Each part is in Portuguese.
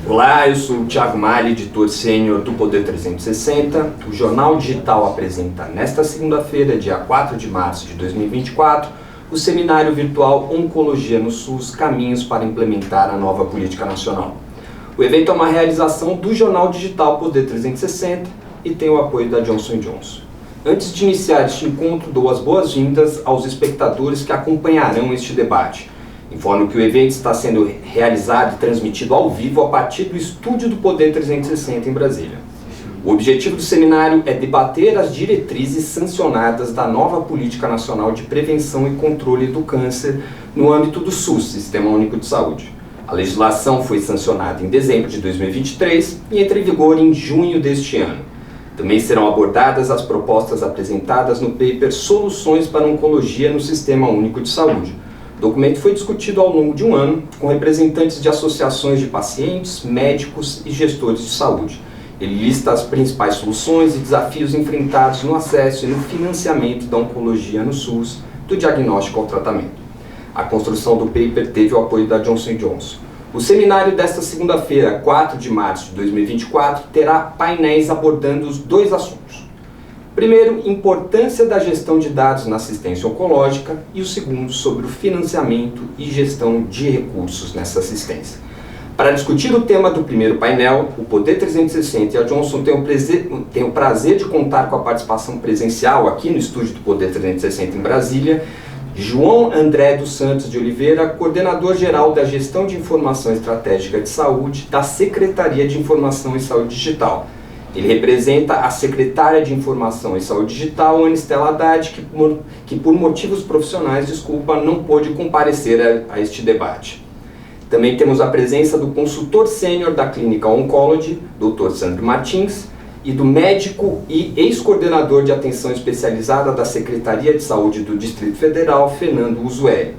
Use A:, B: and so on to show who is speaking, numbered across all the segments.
A: Olá, eu sou o Thiago Malha, editor sênior do Poder 360. O Jornal Digital apresenta nesta segunda-feira, dia 4 de março de 2024, o seminário virtual Oncologia no SUS, Caminhos para Implementar a Nova Política Nacional. O evento é uma realização do Jornal Digital Poder 360 e tem o apoio da Johnson & Johnson. Antes de iniciar este encontro, dou as boas-vindas aos espectadores que acompanharão este debate. Informo que o evento está sendo realizado e transmitido ao vivo a partir do estúdio do Poder 360 em Brasília. O objetivo do seminário é debater as diretrizes sancionadas da nova Política Nacional de Prevenção e Controle do Câncer no âmbito do SUS, Sistema Único de Saúde. A legislação foi sancionada em dezembro de 2023 e entra em vigor em junho deste ano. Também serão abordadas as propostas apresentadas no paper Soluções para a Oncologia no Sistema Único de Saúde. O documento foi discutido ao longo de um ano com representantes de associações de pacientes, médicos e gestores de saúde. Ele lista as principais soluções e desafios enfrentados no acesso e no financiamento da oncologia no SUS, do diagnóstico ao tratamento. A construção do paper teve o apoio da Johnson & Johnson. O seminário desta segunda-feira, 4 de março de 2024, terá painéis abordando os dois assuntos. Primeiro, importância da gestão de dados na assistência oncológica e o segundo, sobre o financiamento e gestão de recursos nessa assistência. Para discutir o tema do primeiro painel, o Poder 360 e a Johnson têm o prazer de contar com a participação presencial aqui no estúdio do Poder 360 em Brasília, João André dos Santos de Oliveira, coordenador-geral da Gestão de Informação Estratégica de Saúde da Secretaria de Informação e Saúde Digital. Ele representa a secretária de Informação e Saúde Digital, Ana Estela Haddad, que por motivos profissionais, não pôde comparecer a este debate. Também temos a presença do consultor sênior da Clínica Oncology, Dr. Sandro Martins, e do médico e ex-coordenador de atenção especializada da Secretaria de Saúde do Distrito Federal, Fernando Uzueli.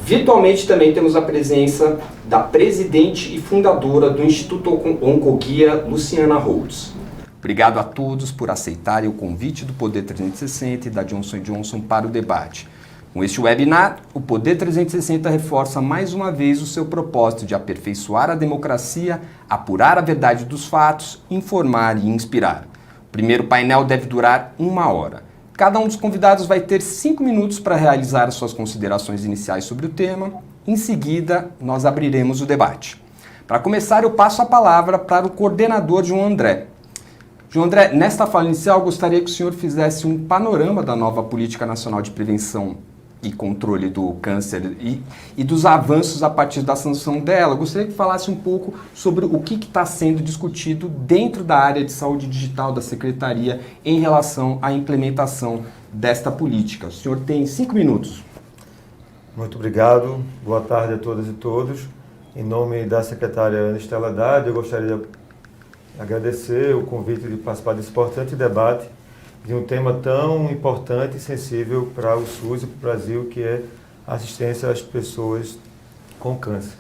A: Virtualmente também temos a presença da presidente e fundadora do Instituto Oncoguia, Luciana Holtz. Obrigado a todos por aceitarem o convite do Poder 360 e da Johnson & Johnson para o debate. Com este webinar, o Poder 360 reforça mais uma vez o seu propósito de aperfeiçoar a democracia, apurar a verdade dos fatos, informar e inspirar. O primeiro painel deve durar 1 hora. Cada um dos convidados vai ter 5 minutos para realizar as suas considerações iniciais sobre o tema. Em seguida, nós abriremos o debate. Para começar, eu passo a palavra para o coordenador João André. João André, nesta fala inicial, eu gostaria que o senhor fizesse um panorama da nova Política Nacional de Prevenção e Controle do Câncer e dos avanços a partir da sanção dela. Eu gostaria que falasse um pouco sobre o que está sendo discutido dentro da área de saúde digital da Secretaria em relação à implementação desta política. O senhor tem 5 minutos.
B: Muito obrigado. Boa tarde a todas e todos. Em nome da secretária Ana Estela Haddad, eu gostaria de agradecer o convite de participar desse importante debate de um tema tão importante e sensível para o SUS e para o Brasil, que é a assistência às pessoas com câncer.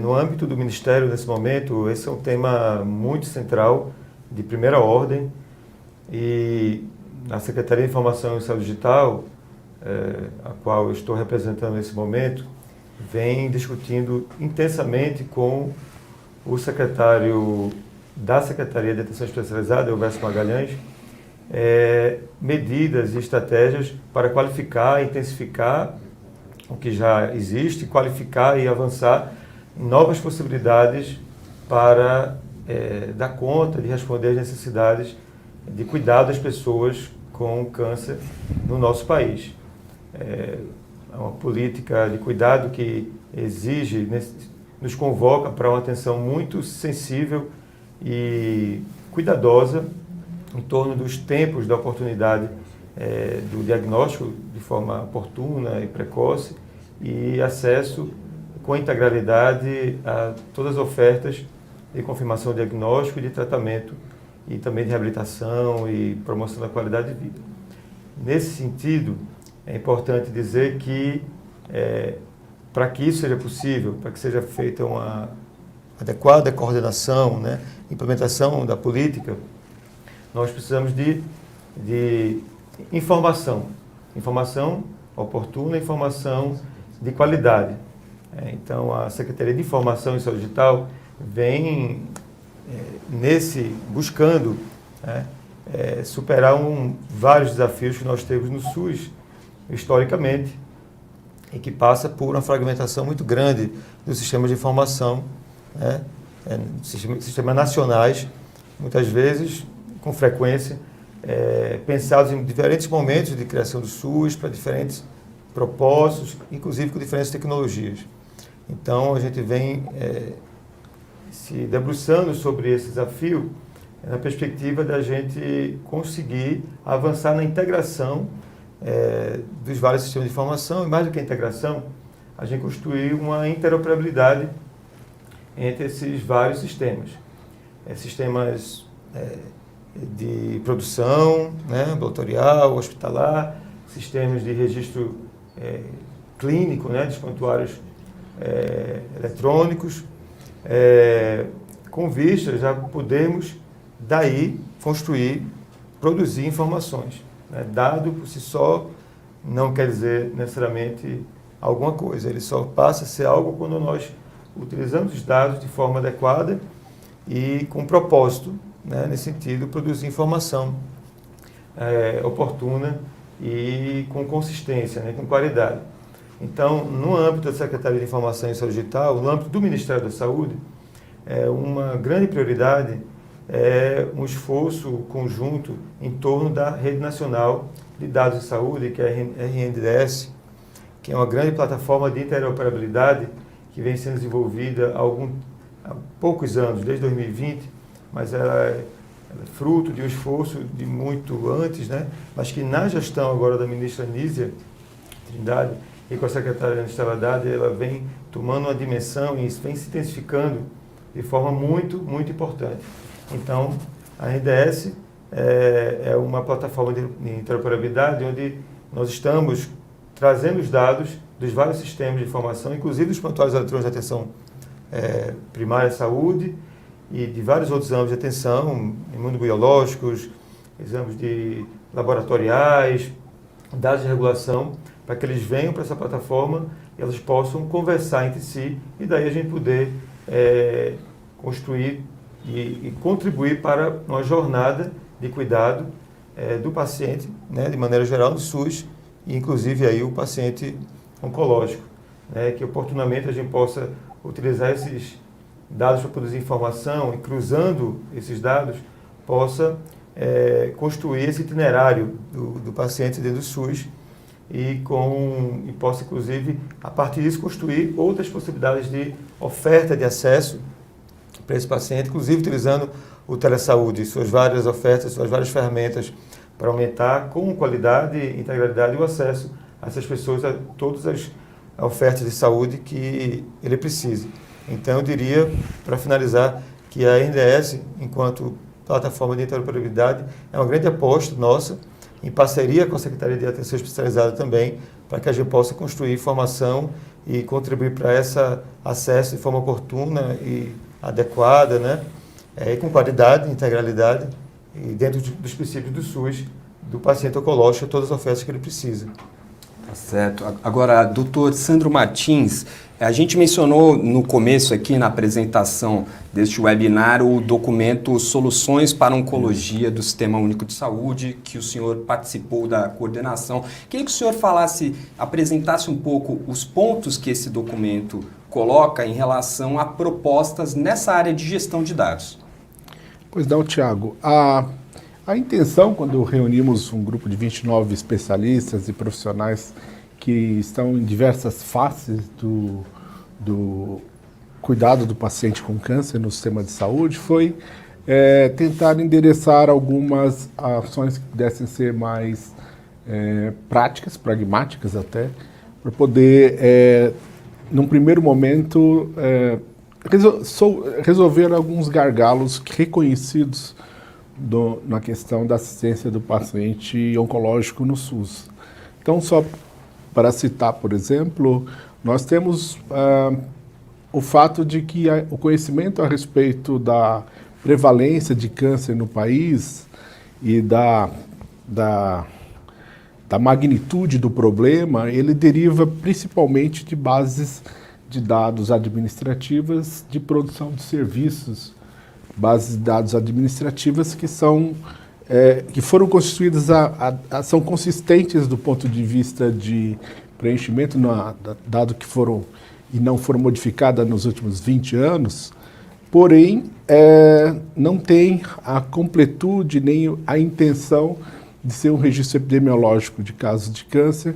B: No âmbito do Ministério, nesse momento, esse é um tema muito central, de primeira ordem, e a Secretaria de Informação e Saúde Digital, a qual eu estou representando nesse momento, vem discutindo intensamente com o secretário da Secretaria de Atenção Especializada, Elvésio Magalhães, medidas e estratégias para qualificar e intensificar o que já existe, qualificar e avançar novas possibilidades para dar conta de responder às necessidades de cuidar das pessoas com câncer no nosso país. É uma política de cuidado que exige, nos convoca para uma atenção muito sensível e cuidadosa em torno dos tempos da oportunidade do diagnóstico de forma oportuna e precoce e acesso com integralidade a todas as ofertas de confirmação de diagnóstico e de tratamento e também de reabilitação e promoção da qualidade de vida. Nesse sentido, é importante dizer que para que isso seja possível, para que seja feita uma adequada coordenação, implementação da política, nós precisamos de informação oportuna, informação de qualidade. Então, a Secretaria de Informação e Saúde Digital vem buscando, né, superar vários desafios que nós temos no SUS historicamente, e que passa por uma fragmentação muito grande dos sistemas de informação, né, sistemas nacionais, muitas vezes, com frequência, pensados em diferentes momentos de criação do SUS, para diferentes propósitos, inclusive com diferentes tecnologias. Então, a gente vem se debruçando sobre esse desafio na perspectiva da gente conseguir avançar na integração dos vários sistemas de informação, e mais do que a integração, a gente construir uma interoperabilidade entre esses vários sistemas. Sistemas de produção, né, ambulatorial, hospitalar, sistemas de registro clínico, né, dos prontuários eletrônicos, com vistas a podermos daí construir, produzir informações. Né? Dado por si só não quer dizer necessariamente alguma coisa, ele só passa a ser algo quando nós utilizamos os dados de forma adequada e com propósito, né? Nesse sentido, produzir informação oportuna e com consistência, né? Com qualidade. Então, no âmbito da Secretaria de Informação e Saúde Digital, no âmbito do Ministério da Saúde, uma grande prioridade é um esforço conjunto em torno da Rede Nacional de Dados de Saúde, que é a RNDS, que é uma grande plataforma de interoperabilidade que vem sendo desenvolvida há poucos anos, desde 2020, mas ela é fruto de um esforço de muito antes, né? Mas que na gestão agora da ministra Nízia Trindade e com a secretária Anistia Haddad, ela vem tomando uma dimensão e vem se intensificando de forma muito, muito importante. Então, a RNDS é uma plataforma de interoperabilidade onde nós estamos trazendo os dados dos vários sistemas de informação, inclusive dos prontuários eletrônicos de atenção primária à saúde e de vários outros âmbitos de atenção, imunobiológicos, exames laboratoriais, dados de regulação, para que eles venham para essa plataforma e elas possam conversar entre si e daí a gente poder construir e contribuir para uma jornada de cuidado do paciente, né, de maneira geral, no SUS, e inclusive aí o paciente oncológico, né, que oportunamente a gente possa utilizar esses dados para produzir informação e cruzando esses dados possa construir esse itinerário do paciente dentro do SUS e possa inclusive a partir disso construir outras possibilidades de oferta de acesso para esse paciente, inclusive utilizando o telesaúde, suas várias ofertas, suas várias ferramentas para aumentar com qualidade, integralidade e o acesso a essas pessoas a todas as ofertas de saúde que ele precise. Então, eu diria, para finalizar, que a RNDS, enquanto plataforma de interoperabilidade, é uma grande aposta nossa, em parceria com a Secretaria de Atenção Especializada também, para que a gente possa construir informação e contribuir para esse acesso de forma oportuna e adequada, né? Com qualidade, integralidade e dentro dos princípios do SUS, do paciente oncológico, todas as ofertas que ele precisa.
A: Tá certo. Agora, doutor Sandro Martins, a gente mencionou no começo aqui na apresentação deste webinar o documento Soluções para a Oncologia do Sistema Único de Saúde, que o senhor participou da coordenação. Queria que o senhor apresentasse um pouco os pontos que esse documento coloca em relação a propostas nessa área de gestão de dados.
C: Pois não, Tiago. A intenção, quando reunimos um grupo de 29 especialistas e profissionais que estão em diversas faces do cuidado do paciente com câncer no sistema de saúde, foi tentar endereçar algumas ações que pudessem ser mais práticas, pragmáticas até, para poder, num primeiro momento, resolver alguns gargalos reconhecidos na questão da assistência do paciente oncológico no SUS. Então, só para citar, por exemplo, nós temos o fato de que o conhecimento a respeito da prevalência de câncer no país e da magnitude do problema, ele deriva principalmente de bases de dados administrativas de produção de serviços, bases de dados administrativas que foram constituídas, são consistentes do ponto de vista de preenchimento, dado que foram e não foram modificadas nos últimos 20 anos, porém não tem a completude nem a intenção de ser um registro epidemiológico de casos de câncer,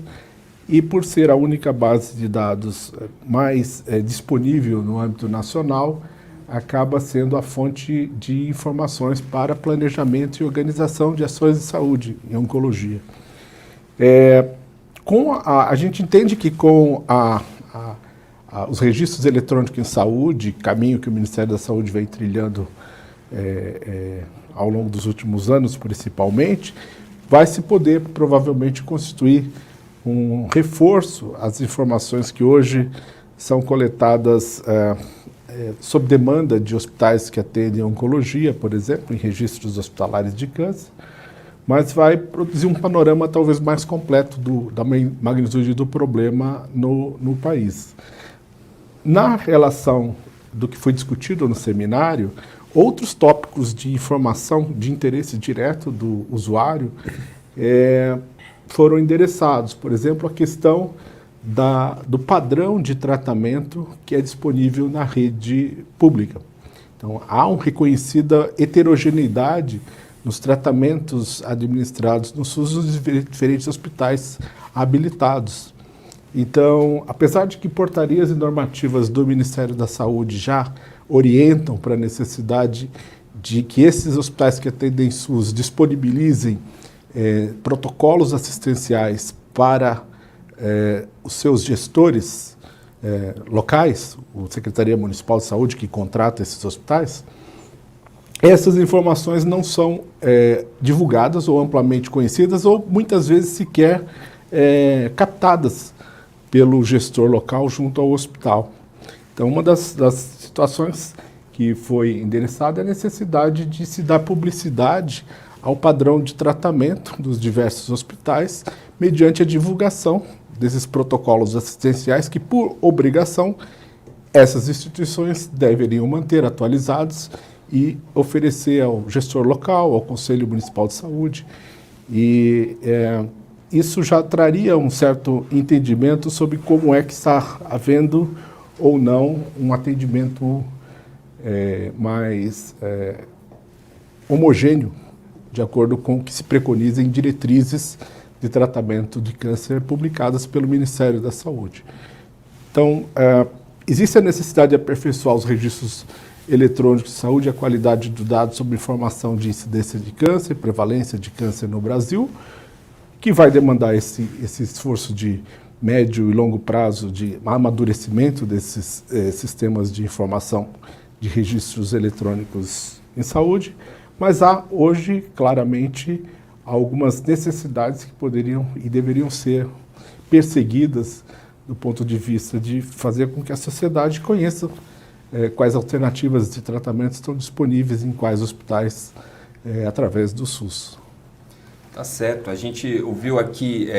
C: e por ser a única base de dados mais disponível no âmbito nacional, acaba sendo a fonte de informações para planejamento e organização de ações de saúde em oncologia. A gente entende que com os registros eletrônicos em saúde, caminho que o Ministério da Saúde vem trilhando ao longo dos últimos anos, principalmente, vai se poder provavelmente constituir um reforço às informações que hoje são coletadas sob demanda de hospitais que atendem oncologia, por exemplo, em registros hospitalares de câncer, mas vai produzir um panorama talvez mais completo da magnitude do problema no país. Na relação do que foi discutido no seminário, outros tópicos de informação de interesse direto do usuário foram endereçados. Por exemplo, a questão do padrão de tratamento que é disponível na rede pública. Então, há uma reconhecida heterogeneidade nos tratamentos administrados no SUS nos diferentes hospitais habilitados. Então, apesar de que portarias e normativas do Ministério da Saúde já orientam para a necessidade de que esses hospitais que atendem SUS disponibilizem protocolos assistenciais para os seus gestores locais, a Secretaria Municipal de Saúde que contrata esses hospitais, essas informações não são divulgadas ou amplamente conhecidas ou muitas vezes sequer captadas pelo gestor local junto ao hospital. Então, uma das situações que foi endereçada é a necessidade de se dar publicidade ao padrão de tratamento dos diversos hospitais, mediante a divulgação desses protocolos assistenciais que, por obrigação, essas instituições deveriam manter atualizados e oferecer ao gestor local, ao Conselho Municipal de Saúde. E isso já traria um certo entendimento sobre como é que está havendo ou não um atendimento mais homogêneo, de acordo com o que se preconiza em diretrizes de tratamento de câncer publicadas pelo Ministério da Saúde. Então, existe a necessidade de aperfeiçoar os registros eletrônicos de saúde e a qualidade dos dados sobre informação de incidência de câncer, prevalência de câncer no Brasil, que vai demandar esse esforço de médio e longo prazo de amadurecimento desses sistemas de informação de registros eletrônicos em saúde, mas há hoje, claramente, algumas necessidades que poderiam e deveriam ser perseguidas do ponto de vista de fazer com que a sociedade conheça quais alternativas de tratamento estão disponíveis em quais hospitais através do SUS.
A: Tá certo. A gente ouviu aqui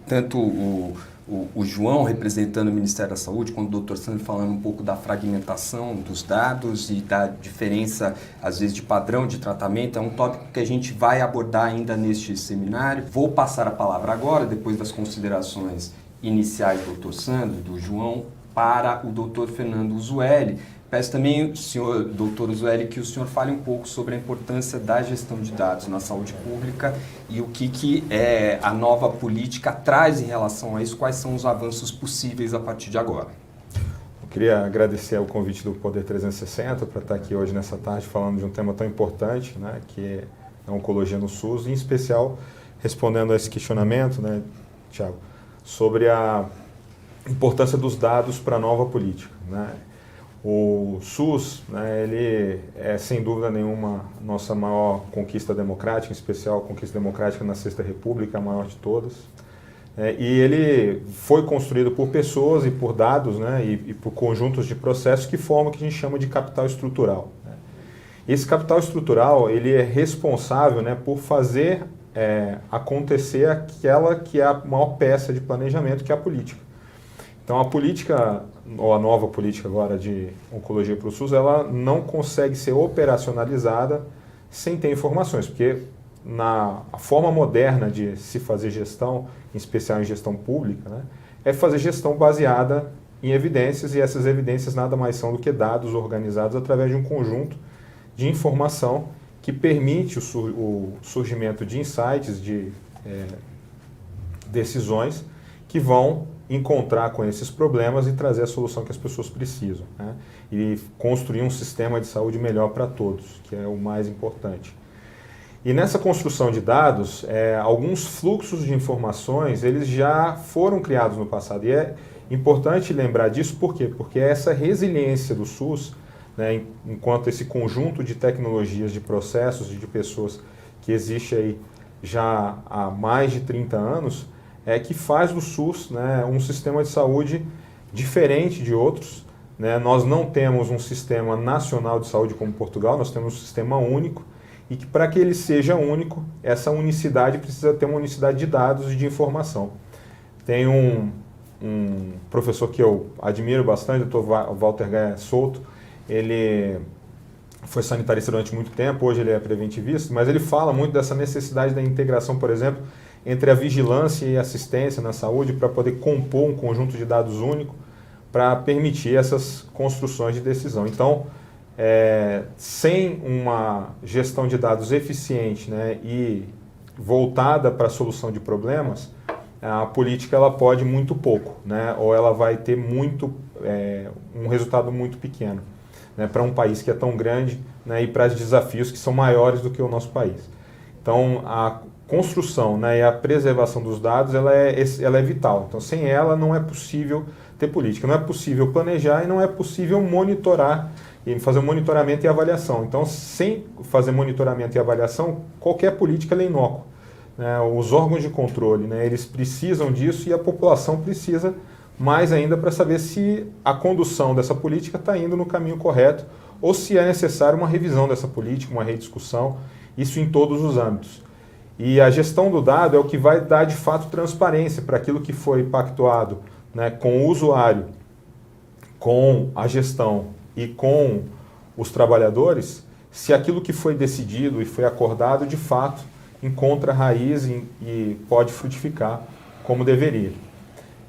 A: tanto o João representando o Ministério da Saúde, quanto o Dr. Sandro falando um pouco da fragmentação dos dados e da diferença, às vezes, de padrão de tratamento. É um tópico que a gente vai abordar ainda neste seminário. Vou passar a palavra agora, depois das considerações iniciais do Dr. Sandro, do João, para o Dr. Fernando Uzueli. Peço também, senhor Dr. Uzueli, que o senhor fale um pouco sobre a importância da gestão de dados na saúde pública e o que a nova política traz em relação a isso, quais são os avanços possíveis a partir de agora.
B: Eu queria agradecer o convite do Poder 360 para estar aqui hoje nessa tarde falando de um tema tão importante, né, que é a oncologia no SUS, em especial respondendo a esse questionamento, né, Tiago, sobre a importância dos dados para a nova política, né. O SUS, né, ele é sem dúvida nenhuma nossa maior conquista democrática, em especial a conquista democrática na Sexta República, a maior de todas. E ele foi construído por pessoas e por dados, né, e por conjuntos de processos que formam o que a gente chama de capital estrutural. Né. Esse capital estrutural ele é responsável, né, por fazer acontecer aquela que é a maior peça de planejamento, que é a política.
D: Então a política, ou a nova política agora de oncologia para o SUS, ela não consegue ser operacionalizada sem ter informações, porque a forma moderna de se fazer gestão, em especial em gestão pública, né, é fazer gestão baseada em evidências, e essas evidências nada mais são do que dados organizados através de um conjunto de informação que permite o surgimento de insights, de decisões que vão encontrar com esses problemas e trazer a solução que as pessoas precisam, né? E construir um sistema de saúde melhor para todos, que é o mais importante. E nessa construção de dados, alguns fluxos de informações, eles já foram criados no passado. E é importante lembrar disso, por quê? Porque essa resiliência do SUS, né, enquanto esse conjunto de tecnologias, de processos e de pessoas que existe aí já há mais de 30 anos, que faz do SUS, né, um sistema de saúde diferente de outros, né? Nós não temos um sistema nacional de saúde como Portugal, nós temos um sistema único, e que para que ele seja único, essa unicidade precisa ter uma unicidade de dados e de informação. Tem um professor que eu admiro bastante, o Dr. Walter Gaia Souto, ele foi sanitarista durante muito tempo, hoje ele é preventivista, mas ele fala muito dessa necessidade da integração, por exemplo, entre a vigilância e a assistência na saúde para poder compor um conjunto de dados único para permitir essas construções de decisão. Então, sem uma gestão de dados eficiente, né, e voltada para a solução de problemas, a política ela pode muito pouco, né, ou ela vai ter um resultado muito pequeno, né, para um país que é tão grande, né, e para os desafios que são maiores do que o nosso país. Então, a construção, né, e a preservação dos dados ela é vital. Então, sem ela não é possível ter política, não é possível planejar e não é possível monitorar e fazer um monitoramento e avaliação. Então, sem fazer monitoramento e avaliação, qualquer política é inócua, né? Os órgãos de controle, né, eles precisam disso, e a população precisa mais ainda para saber se a condução dessa política está indo no caminho correto ou se é necessário uma revisão dessa política, uma rediscussão, isso em todos os âmbitos. E a gestão do dado é o que vai dar de fato transparência para aquilo que foi pactuado, né, com o usuário, com a gestão e com os trabalhadores, se aquilo que foi decidido e foi acordado de fato encontra raiz e pode frutificar como deveria.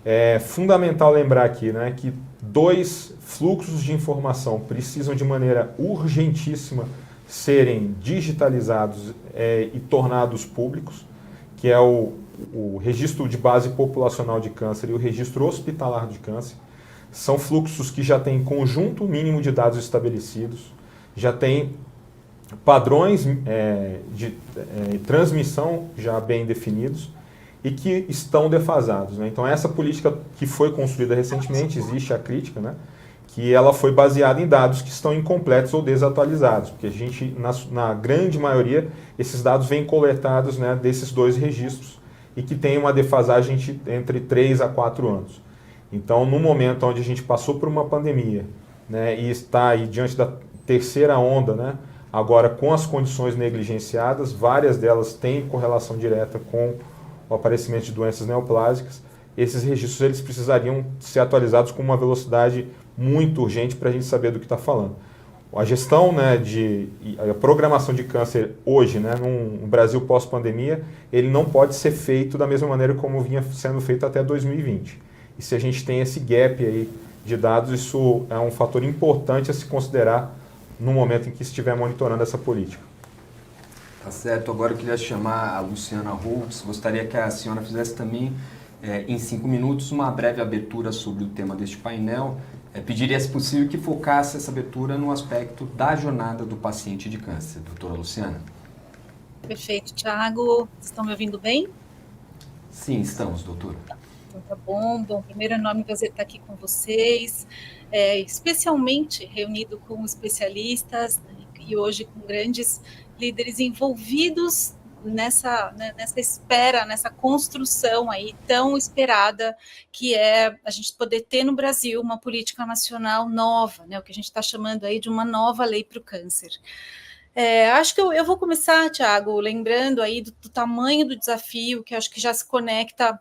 D: É fundamental lembrar aqui, né, que 2 fluxos de informação precisam de maneira urgentíssima serem digitalizados e tornados públicos, que é o registro de base populacional de câncer e o registro hospitalar de câncer. São fluxos que já têm conjunto mínimo de dados estabelecidos, já têm padrões de transmissão já bem definidos e que estão defasados, né? Então essa política que foi construída recentemente, existe a crítica, né, que ela foi baseada em dados que estão incompletos ou desatualizados, porque a gente, na grande maioria, esses dados vêm coletados, né, desses 2 registros e que tem uma defasagem entre 3 a 4 anos. Então, no momento onde a gente passou por uma pandemia, né, e está aí diante da terceira onda, né, agora com as condições negligenciadas, várias delas têm correlação direta com o aparecimento de doenças neoplásicas, esses registros eles precisariam ser atualizados com uma velocidade muito urgente para a gente saber do que está falando. A gestão, né, a programação de câncer hoje, né, no Brasil pós-pandemia, ele não pode ser feito da mesma maneira como vinha sendo feito até 2020. E se a gente tem esse gap aí de dados, isso é um fator importante a se considerar no momento em que estiver monitorando essa política.
A: Tá certo. Agora eu queria chamar a Luciana Holtz. Gostaria que a senhora fizesse também, em 5 minutos, uma breve abertura sobre o tema deste painel. Pediria, se possível, que focasse essa abertura no aspecto da jornada do paciente de câncer. Doutora Luciana.
E: Perfeito, Thiago. Estão me ouvindo bem?
A: Sim, estamos, doutora.
E: Então tá bom. Bom, primeiro é um enorme prazer estar aqui com vocês, especialmente reunido com especialistas, né, e hoje com grandes líderes envolvidos nessa espera, nessa construção aí tão esperada, que é a gente poder ter no Brasil uma política nacional nova, né, o que a gente está chamando aí de uma nova lei para o câncer. Acho que eu vou começar, Thiago, lembrando aí do tamanho do desafio, que acho que já se conecta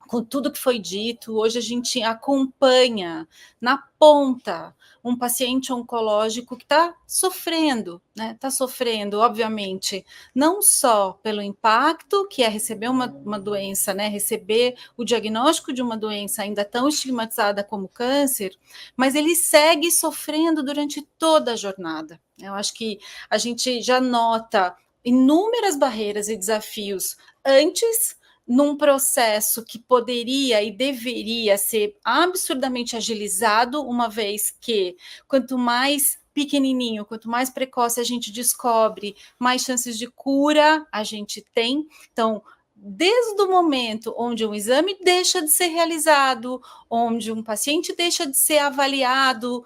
E: com tudo que foi dito, hoje a gente acompanha na ponta um paciente oncológico que está sofrendo, né? Está sofrendo, obviamente, não só pelo impacto que é receber uma doença, né? Receber o diagnóstico de uma doença ainda tão estigmatizada como câncer, mas ele segue sofrendo durante toda a jornada. Eu acho que a gente já nota inúmeras barreiras e desafios antes, num processo que poderia e deveria ser absurdamente agilizado, uma vez que quanto mais pequenininho, quanto mais precoce a gente descobre, mais chances de cura a gente tem. Então, desde o momento onde um exame deixa de ser realizado, onde um paciente deixa de ser avaliado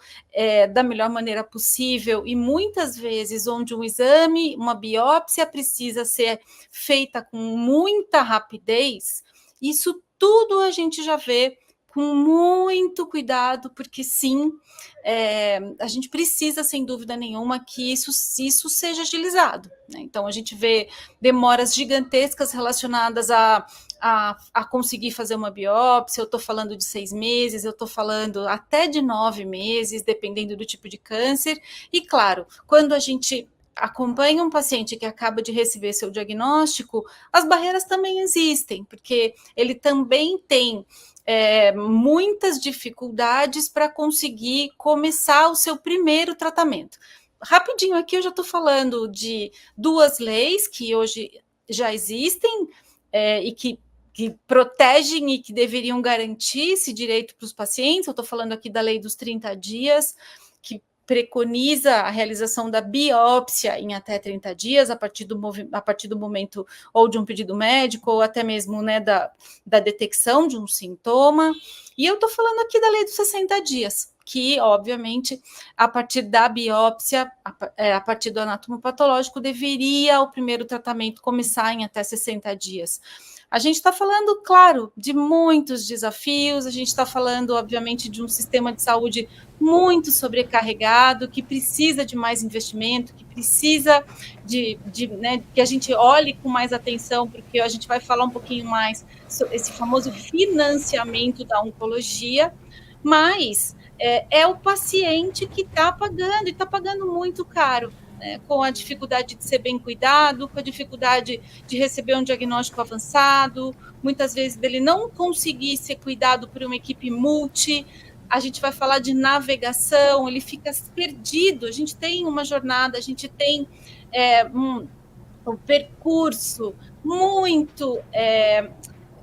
E: da melhor maneira possível, e muitas vezes onde um exame, uma biópsia precisa ser feita com muita rapidez, isso tudo a gente já vê com muito cuidado, porque sim, a gente precisa, sem dúvida nenhuma, que isso seja agilizado, né? Então, a gente vê demoras gigantescas relacionadas a conseguir fazer uma biópsia. Eu estou falando de 6 meses, eu estou falando até de 9 meses, dependendo do tipo de câncer. E, claro, quando a gente acompanha um paciente que acaba de receber seu diagnóstico, as barreiras também existem, porque ele também tem muitas dificuldades para conseguir começar o seu primeiro tratamento. Rapidinho aqui eu já estou falando de 2 leis que hoje já existem e que protegem e que deveriam garantir esse direito para os pacientes. Eu estou falando aqui da lei dos 30 dias, que preconiza a realização da biópsia em até 30 dias, a partir do momento ou de um pedido médico, ou até mesmo, né, da detecção de um sintoma. E eu estou falando aqui da lei dos 60 dias, que, obviamente, a partir da biópsia, a partir do anatomopatológico, deveria o primeiro tratamento começar em até 60 dias. A gente está falando, claro, de muitos desafios, a gente está falando, obviamente, de um sistema de saúde muito sobrecarregado, que precisa de mais investimento, que precisa né, que a gente olhe com mais atenção, porque a gente vai falar um pouquinho mais sobre esse famoso financiamento da oncologia, mas é o paciente que está pagando, e está pagando muito caro, né, com a dificuldade de ser bem cuidado, com a dificuldade de receber um diagnóstico avançado, muitas vezes dele não conseguir ser cuidado por uma equipe multi. A gente vai falar de navegação, ele fica perdido. A gente tem uma jornada, a gente tem um percurso muito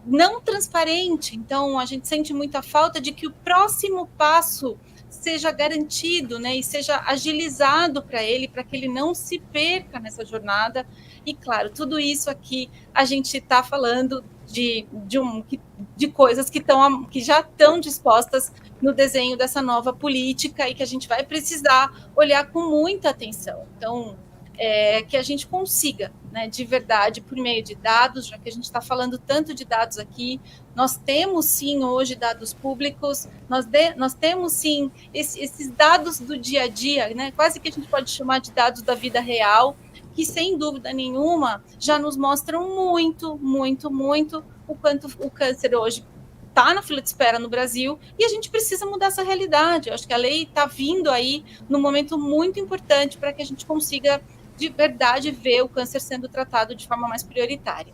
E: não transparente. Então, a gente sente muita falta de que o próximo passo seja garantido, né, e seja agilizado para ele, para que ele não se perca nessa jornada. E, claro, tudo isso aqui a gente está falando de coisas que já estão dispostas no desenho dessa nova política e que a gente vai precisar olhar com muita atenção. Então, que a gente consiga, né, de verdade, por meio de dados, já que a gente está falando tanto de dados aqui, nós temos sim hoje dados públicos, nós temos sim esses dados do dia a dia, né, quase que a gente pode chamar de dados da vida real, que sem dúvida nenhuma já nos mostram muito, muito, muito o quanto o câncer hoje está na fila de espera no Brasil, e a gente precisa mudar essa realidade. Eu acho que a lei está vindo aí num momento muito importante para que a gente consiga de verdade ver o câncer sendo tratado de forma mais prioritária.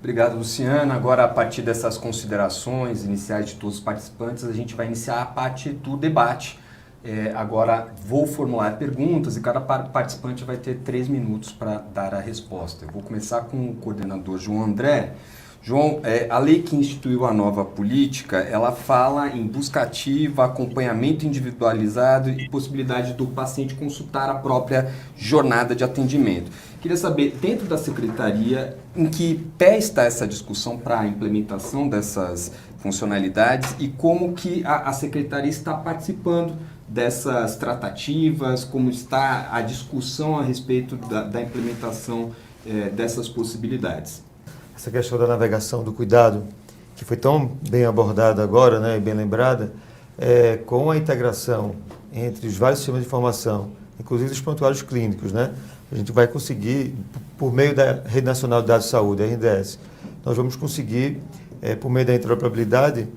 A: Obrigado, Luciana. Agora, a partir dessas considerações iniciais de todos os participantes, a gente vai iniciar a parte do debate. Agora, vou formular perguntas e cada participante vai ter 3 minutos para dar a resposta. Eu vou começar com o coordenador João André. João, a lei que instituiu a nova política, ela fala em busca ativa, acompanhamento individualizado e possibilidade do paciente consultar a própria jornada de atendimento. Queria saber, dentro da secretaria, em que pé está essa discussão para a implementação dessas funcionalidades e como que a secretaria está participando dessas tratativas, como está a discussão a respeito da implementação dessas possibilidades.
B: Essa questão da navegação, do cuidado, que foi tão bem abordada agora, né, e bem lembrada, com a integração entre os vários sistemas de informação, inclusive os prontuários clínicos, né, a gente vai conseguir, por meio da Rede Nacional de Dados de Saúde, a RNDS, nós vamos conseguir por meio da interoperabilidade,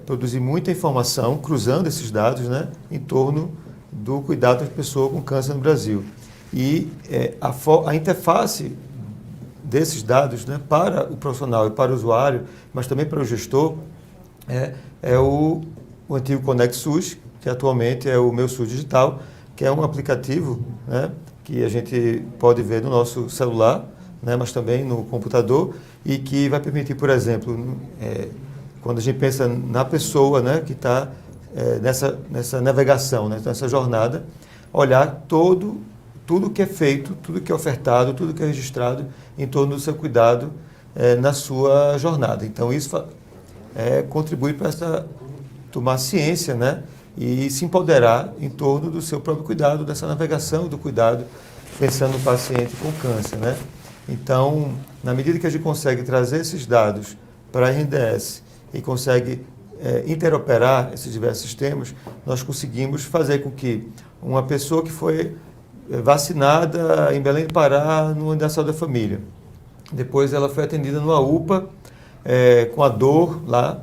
B: produzir muita informação, cruzando esses dados, né, em torno do cuidado da pessoa com câncer no Brasil. E a interface desses dados, né, para o profissional e para o usuário, mas também para o gestor, é o antigo Conect SUS, que atualmente é o Meu SUS Digital, que é um aplicativo, né, que a gente pode ver no nosso celular, né, mas também no computador, e que vai permitir, por exemplo, quando a gente pensa na pessoa, né, que está nessa navegação, né, nessa jornada, olhar tudo que é feito, tudo que é ofertado, tudo que é registrado em torno do seu cuidado na sua jornada. Então, isso contribui para tomar ciência, né, e se empoderar em torno do seu próprio cuidado, dessa navegação do cuidado, pensando no paciente com câncer, né? Então, na medida que a gente consegue trazer esses dados para a RNDS e consegue interoperar esses diversos sistemas, nós conseguimos fazer com que uma pessoa que foi vacinada em Belém do Pará, no Unidade de Saúde da Família, depois ela foi atendida numa UPA com a dor lá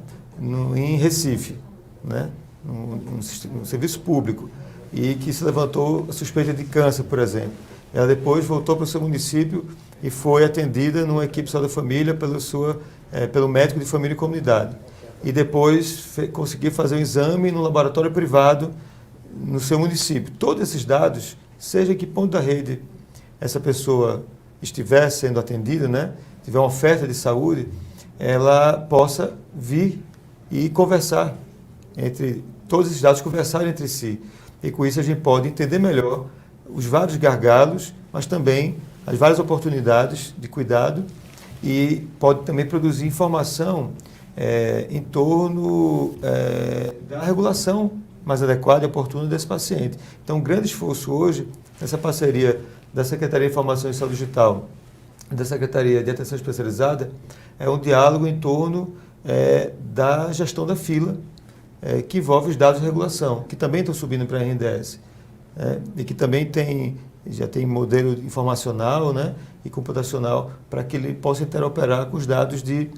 B: em Recife, né? num serviço público, e que se levantou a suspeita de câncer, por exemplo. Ela depois voltou para o seu município e foi atendida numa equipe de saúde da família pelo médico de família e comunidade. E depois conseguiu fazer um exame no laboratório privado no seu município. Todos esses dados, seja em que ponto da rede essa pessoa estiver sendo atendida, né, tiver uma oferta de saúde, ela possa vir e conversar todos esses dados conversarem entre si. E com isso a gente pode entender melhor os vários gargalos, mas também as várias oportunidades de cuidado, e pode também produzir informação em torno da regulação mais adequada e oportuna desse paciente. Então, um grande esforço hoje, nessa parceria da Secretaria de Informação e Saúde Digital e da Secretaria de Atenção Especializada, é um diálogo em torno da gestão da fila, que envolve os dados de regulação, que também estão subindo para a RNDS, e que também já tem modelo informacional, né, e computacional para que ele possa interoperar com os dados de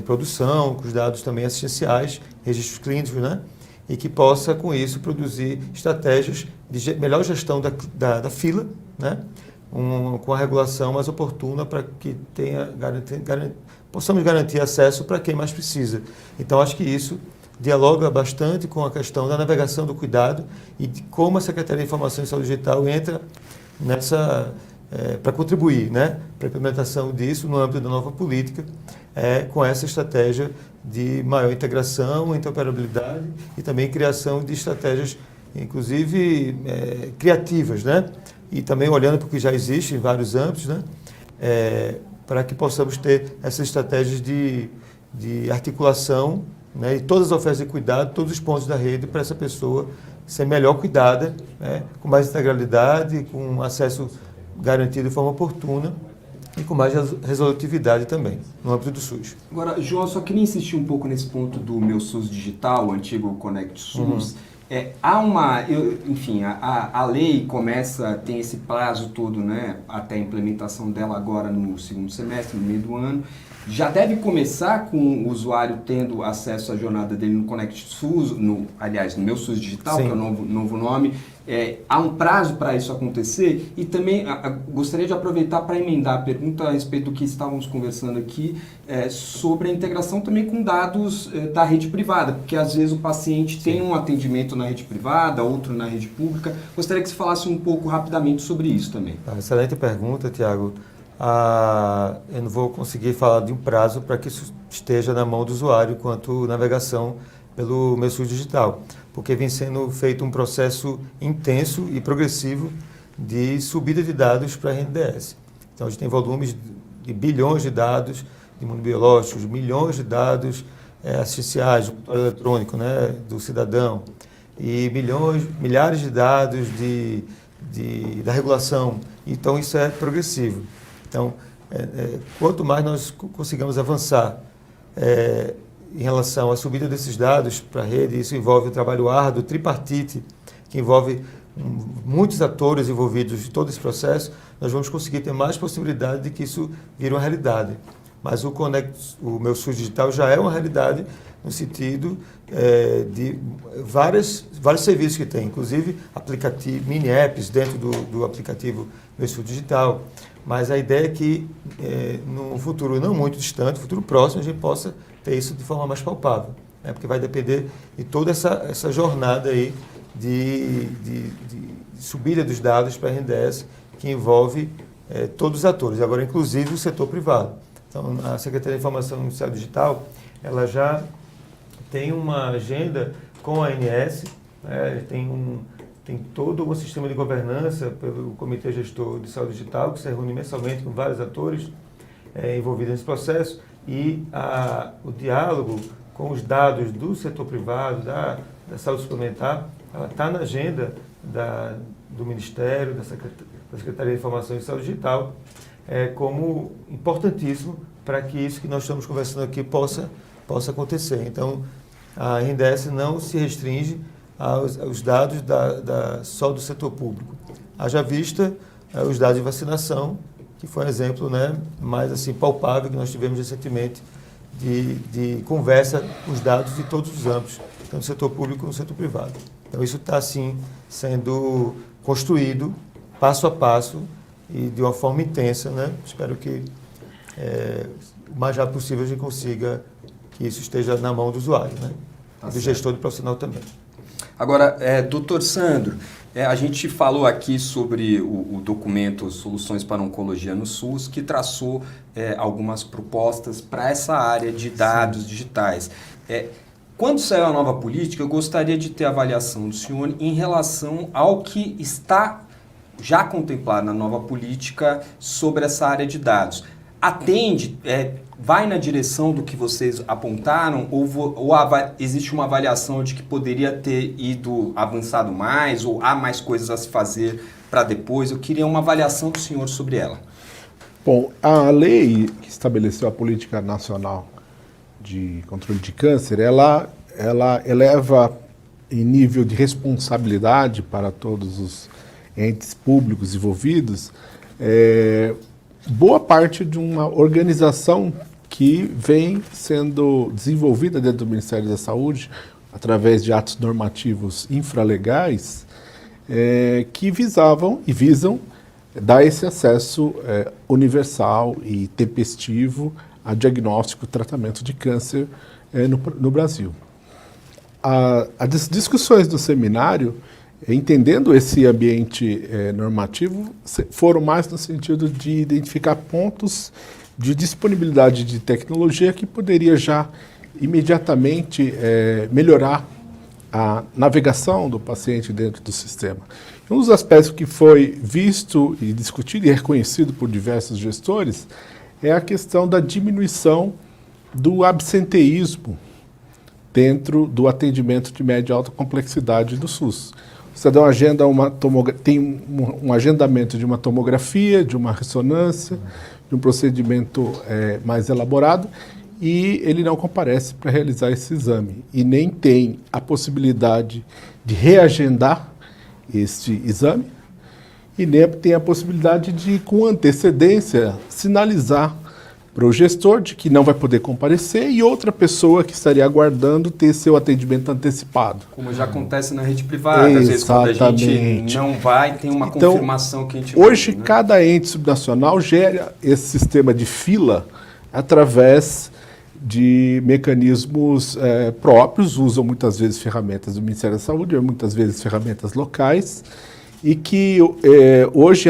B: produção, com os dados também assistenciais, registros clínicos, né, e que possa, com isso, produzir estratégias de melhor gestão da fila, né, com a regulação mais oportuna para que possamos garantir acesso para quem mais precisa. Então, acho que isso dialoga bastante com a questão da navegação do cuidado e de como a Secretaria de Informação e Saúde Digital entra para contribuir, né, para a implementação disso no âmbito da nova política, com essa estratégia de maior integração, interoperabilidade e também criação de estratégias, inclusive criativas, né, e também olhando para o que já existe em vários âmbitos, né, para que possamos ter essas estratégias de articulação, né, e todas as ofertas de cuidado, todos os pontos da rede para essa pessoa ser melhor cuidada, né, com mais integralidade, com acesso garantido de forma oportuna e com mais resolutividade também, no âmbito do SUS.
A: Agora, João, eu só queria insistir um pouco nesse ponto do Meu SUS Digital, o antigo Conect SUS. A lei tem esse prazo todo, né, até a implementação dela agora no segundo semestre, no meio do ano. Já deve começar com o usuário tendo acesso à jornada dele no Conect SUS, no Meu SUS Digital, Sim. Que é o novo nome. Há um prazo para isso acontecer? E também gostaria de aproveitar para emendar a pergunta a respeito do que estávamos conversando aqui, sobre a integração também com dados da rede privada, porque às vezes o paciente Sim. tem um atendimento na rede privada, outro na rede pública. Gostaria que você falasse um pouco rapidamente sobre isso também.
B: Excelente pergunta, Tiago. Eu não vou conseguir falar de um prazo para que isso esteja na mão do usuário quanto navegação pelo Meu SUS Digital, porque vem sendo feito um processo intenso e progressivo de subida de dados para a RNDS. Então, a gente tem volumes de bilhões de dados imunobiológicos, milhões de dados assistenciais, do eletrônico, né, do cidadão, e milhares de dados da regulação. Então, isso é progressivo. Então, quanto mais nós consigamos avançar em relação à subida desses dados para a rede, isso envolve um trabalho árduo, tripartite, que envolve muitos atores envolvidos em todo esse processo, nós vamos conseguir ter mais possibilidade de que isso vire uma realidade. mas o meu SUS digital já é uma realidade no sentido de vários serviços que tem, inclusive mini apps dentro do aplicativo Meu SUS Digital. Mas a ideia é que no futuro não muito distante, futuro próximo, a gente possa ter isso de forma mais palpável, né? Porque vai depender de toda essa jornada aí de subida dos dados para a RNDES, que envolve todos os atores, agora inclusive o setor privado. Então, a Secretaria de Informação do Ministério Digital, ela já tem uma agenda com a ANS, né? Tem todo um sistema de governança pelo Comitê Gestor de Saúde Digital, que se reúne mensalmente com vários atores envolvidos nesse processo, e o diálogo com os dados do setor privado, da saúde suplementar, ela está na agenda do Ministério, da Secretaria de Informação e Saúde Digital, como importantíssimo para que isso que nós estamos conversando aqui possa acontecer. Então, a RNDES não se restringe aos dados só do setor público. Haja vista os dados de vacinação, que foi um exemplo, né, mais assim, palpável que nós tivemos recentemente de conversa com os dados de todos os âmbitos, tanto no setor público como no setor privado. Então, isso está, assim, sendo construído passo a passo e de uma forma intensa, né? Espero que o mais rápido possível a gente consiga que isso esteja na mão do usuário, né?
A: Tá
B: e do
A: certo.
B: gestor e do profissional também.
A: Agora, doutor Sandro, a gente falou aqui sobre o documento Soluções para a Oncologia no SUS, que traçou algumas propostas para essa área de dados digitais. Quando saiu a nova política, eu gostaria de ter a avaliação do senhor em relação ao que está já contemplado na nova política sobre essa área de dados. Atende, vai na direção do que vocês apontaram ou existe uma avaliação de que poderia ter ido avançado mais ou há mais coisas a se fazer para depois? Eu queria uma avaliação do senhor sobre ela.
C: Bom, a lei que estabeleceu a Política Nacional de Controle de Câncer, ela eleva em nível de responsabilidade para todos os entes públicos envolvidos boa parte de uma organização que vem sendo desenvolvida dentro do Ministério da Saúde através de atos normativos infralegais que visavam e visam dar esse acesso universal e tempestivo a diagnóstico e tratamento de câncer no Brasil. As discussões do seminário, entendendo esse ambiente normativo, foram mais no sentido de identificar pontos de disponibilidade de tecnologia que poderia já imediatamente melhorar a navegação do paciente dentro do sistema. Um dos aspectos que foi visto e discutido e reconhecido por diversos gestores é a questão da diminuição do absenteísmo dentro do atendimento de média e alta complexidade do SUS. O cidadão tem um agendamento de uma tomografia, de uma ressonância, de um procedimento mais elaborado, e ele não comparece para realizar esse exame. E nem tem a possibilidade de reagendar este exame, e nem tem a possibilidade de, com antecedência, sinalizar para o gestor de que não vai poder comparecer e outra pessoa que estaria aguardando ter seu atendimento antecipado.
A: Como já acontece na rede privada, às vezes quando a gente não vai, tem uma confirmação que a gente...
C: Hoje,
A: manda, né?
C: Cada ente subnacional gera esse sistema de fila através de mecanismos próprios, usam muitas vezes ferramentas do Ministério da Saúde, muitas vezes ferramentas locais, e que hoje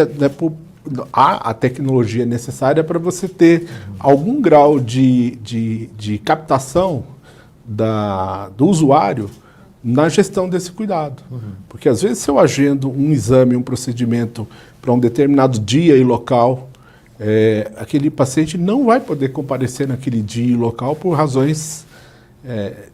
C: há a tecnologia necessária para você ter algum grau de captação do usuário na gestão desse cuidado. Porque às vezes se eu agendo um exame, um procedimento para um determinado dia e local, aquele paciente não vai poder comparecer naquele dia e local por razões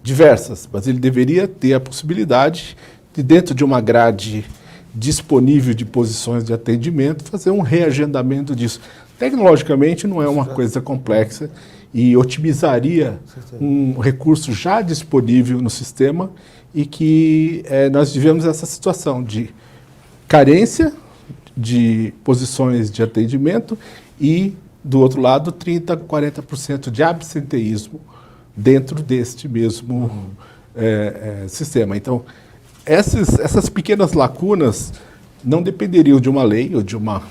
C: diversas, mas ele deveria ter a possibilidade de, dentro de uma grade disponível de posições de atendimento, fazer um reagendamento disso. Tecnologicamente não é uma coisa complexa e otimizaria um recurso já disponível no sistema e que nós vivemos essa situação de carência de posições de atendimento e do outro lado, 30%, 40% de absenteísmo dentro deste mesmo sistema. Então, essas pequenas lacunas não dependeriam de uma lei ou de uma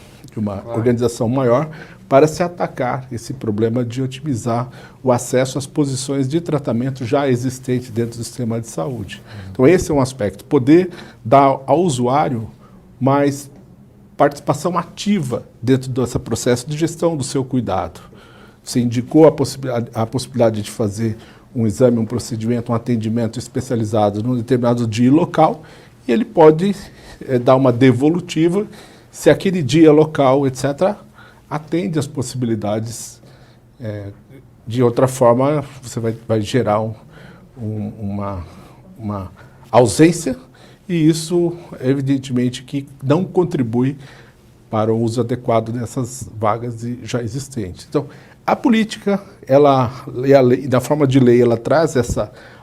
C: organização maior para se atacar esse problema de otimizar o acesso às posições de tratamento já existentes dentro do sistema de saúde. Então, esse é um aspecto. Poder dar ao usuário mais participação ativa dentro desse processo de gestão do seu cuidado. Você indicou a possibilidade de fazer um exame, um procedimento, um atendimento especializado num determinado dia e local, e ele pode dar uma devolutiva se aquele dia, local, etc., atende às possibilidades. De outra forma, você vai gerar uma ausência, e isso, evidentemente, que não contribui para o uso adequado dessas vagas já existentes. Então, a política, e a lei, da forma de lei, ela traz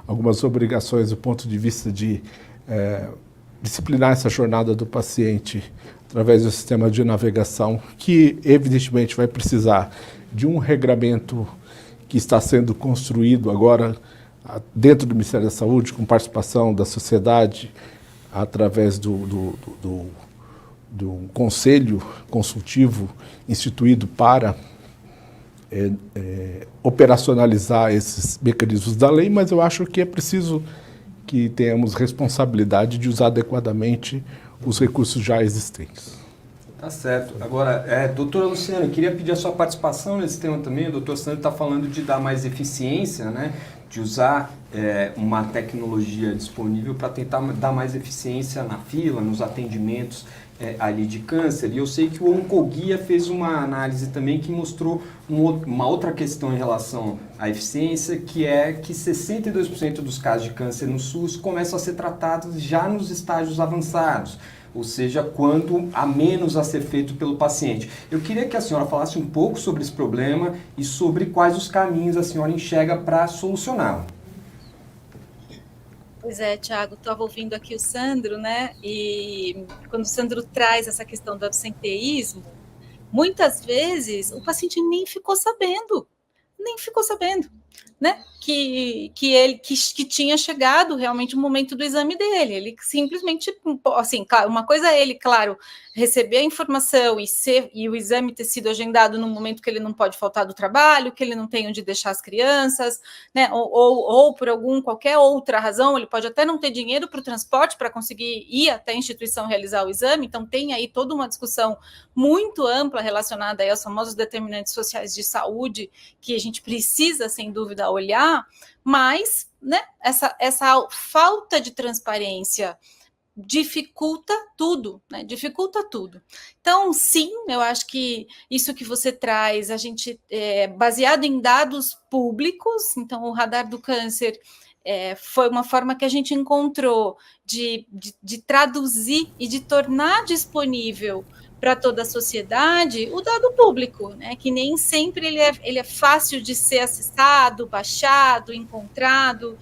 C: algumas obrigações do ponto de vista de disciplinar essa jornada do paciente através do sistema de navegação, que evidentemente vai precisar de um regramento que está sendo construído agora dentro do Ministério da Saúde, com participação da sociedade, através do conselho consultivo instituído para operacionalizar esses mecanismos da lei, mas eu acho que é preciso que tenhamos responsabilidade de usar adequadamente os recursos já existentes.
A: Tá certo. Agora, doutora Luciana, eu queria pedir a sua participação nesse tema também. O doutor Sandro está falando de dar mais eficiência, né? De usar uma tecnologia disponível para tentar dar mais eficiência na fila, nos atendimentos ali de câncer. E eu sei que o Oncoguia fez uma análise também que mostrou uma outra questão em relação à eficiência, que é que 62% dos casos de câncer no SUS começam a ser tratados já nos estágios avançados, ou seja, quando há menos a ser feito pelo paciente. Eu queria que a senhora falasse um pouco sobre esse problema e sobre quais os caminhos a senhora enxerga para solucioná-lo.
E: Pois é, Tiago, estava ouvindo aqui o Sandro, né? E quando o Sandro traz essa questão do absenteísmo, muitas vezes o paciente nem ficou sabendo, né? Que tinha chegado realmente o momento do exame dele. Ele simplesmente, assim, uma coisa é ele, claro, receber a informação e o exame ter sido agendado no momento que ele não pode faltar do trabalho, que ele não tem onde deixar as crianças, né? Ou por qualquer outra razão, ele pode até não ter dinheiro para o transporte para conseguir ir até a instituição realizar o exame. Então tem aí toda uma discussão muito ampla relacionada aí aos famosos determinantes sociais de saúde que a gente precisa, sem dúvida, olhar, mas, né, essa falta de transparência dificulta tudo, né? Dificulta tudo. Então, sim, eu acho que isso que você traz, a gente, baseado em dados públicos, então o Radar do Câncer foi uma forma que a gente encontrou de traduzir e de tornar disponível para toda a sociedade o dado público, né? Que nem sempre ele é fácil de ser acessado, baixado, encontrado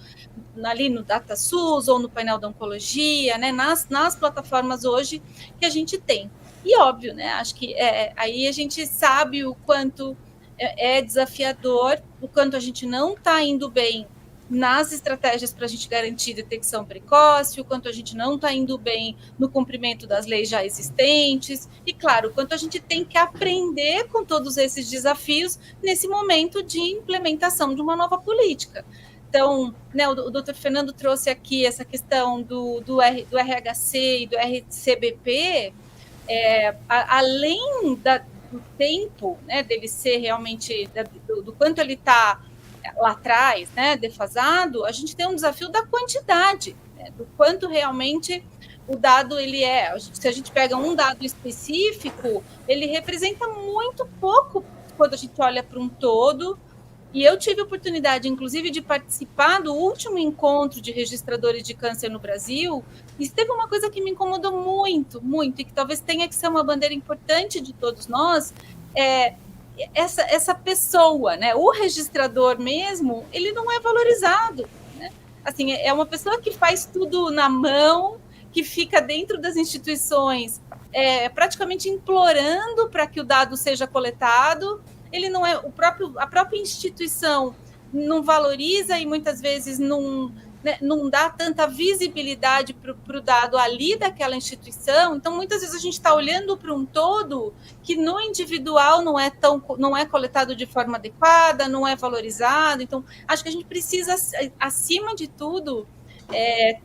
E: ali no DataSUS ou no painel da oncologia, né? Nas plataformas hoje que a gente tem. E óbvio, né? Acho que aí a gente sabe o quanto é desafiador, o quanto a gente não está indo bem nas estratégias para a gente garantir detecção precoce, o quanto a gente não está indo bem no cumprimento das leis já existentes, e, claro, o quanto a gente tem que aprender com todos esses desafios nesse momento de implementação de uma nova política. Então, né, o doutor Fernando trouxe aqui essa questão do RHC e do RCBP, além do tempo, né, dele ser realmente, do quanto ele está lá atrás, né, defasado, a gente tem um desafio da quantidade, né, do quanto realmente o dado ele é. Se a gente pega um dado específico, ele representa muito pouco quando a gente olha para um todo. E eu tive a oportunidade, inclusive, de participar do último encontro de registradores de câncer no Brasil, e teve uma coisa que me incomodou muito, muito, e que talvez tenha que ser uma bandeira importante de todos nós, essa pessoa, né? O registrador mesmo, ele não é valorizado, né? Assim, é uma pessoa que faz tudo na mão, que fica dentro das instituições, praticamente implorando para que o dado seja coletado. ele não é a própria instituição não valoriza e muitas vezes não dá tanta visibilidade para o dado ali daquela instituição. Então, muitas vezes a gente está olhando para um todo que no individual não é coletado de forma adequada, não é valorizado. Então, acho que a gente precisa, acima de tudo,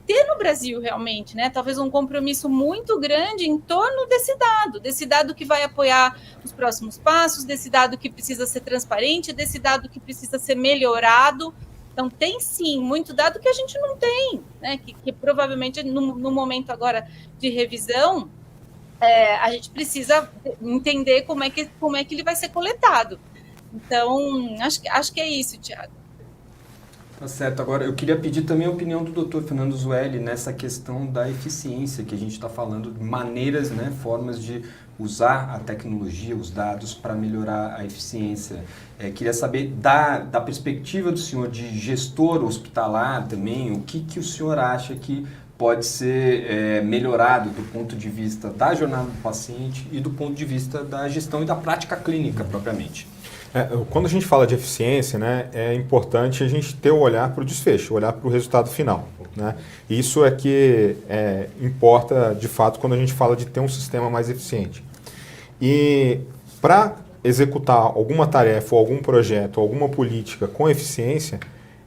E: ter no Brasil realmente, né, talvez um compromisso muito grande em torno desse dado que vai apoiar os próximos passos, desse dado que precisa ser transparente, desse dado que precisa ser melhorado. Então, tem sim muito dado que a gente não tem, né? Que provavelmente no momento agora de revisão, a gente precisa entender como é que ele vai ser coletado. Então, acho que é isso, Tiago.
A: Tá certo. Agora, eu queria pedir também a opinião do Dr. Fernando Zueli nessa questão da eficiência que a gente está falando, maneiras, né, formas de usar a tecnologia, os dados para melhorar a eficiência. Queria saber da perspectiva do senhor de gestor hospitalar também, o que o senhor acha que pode ser melhorado do ponto de vista da jornada do paciente e do ponto de vista da gestão e da prática clínica propriamente.
D: Quando a gente fala de eficiência, né, é importante a gente ter o olhar para o desfecho, o olhar para o resultado final, né? Isso é que importa de fato quando a gente fala de ter um sistema mais eficiente. E para executar alguma tarefa, ou algum projeto, ou alguma política com eficiência,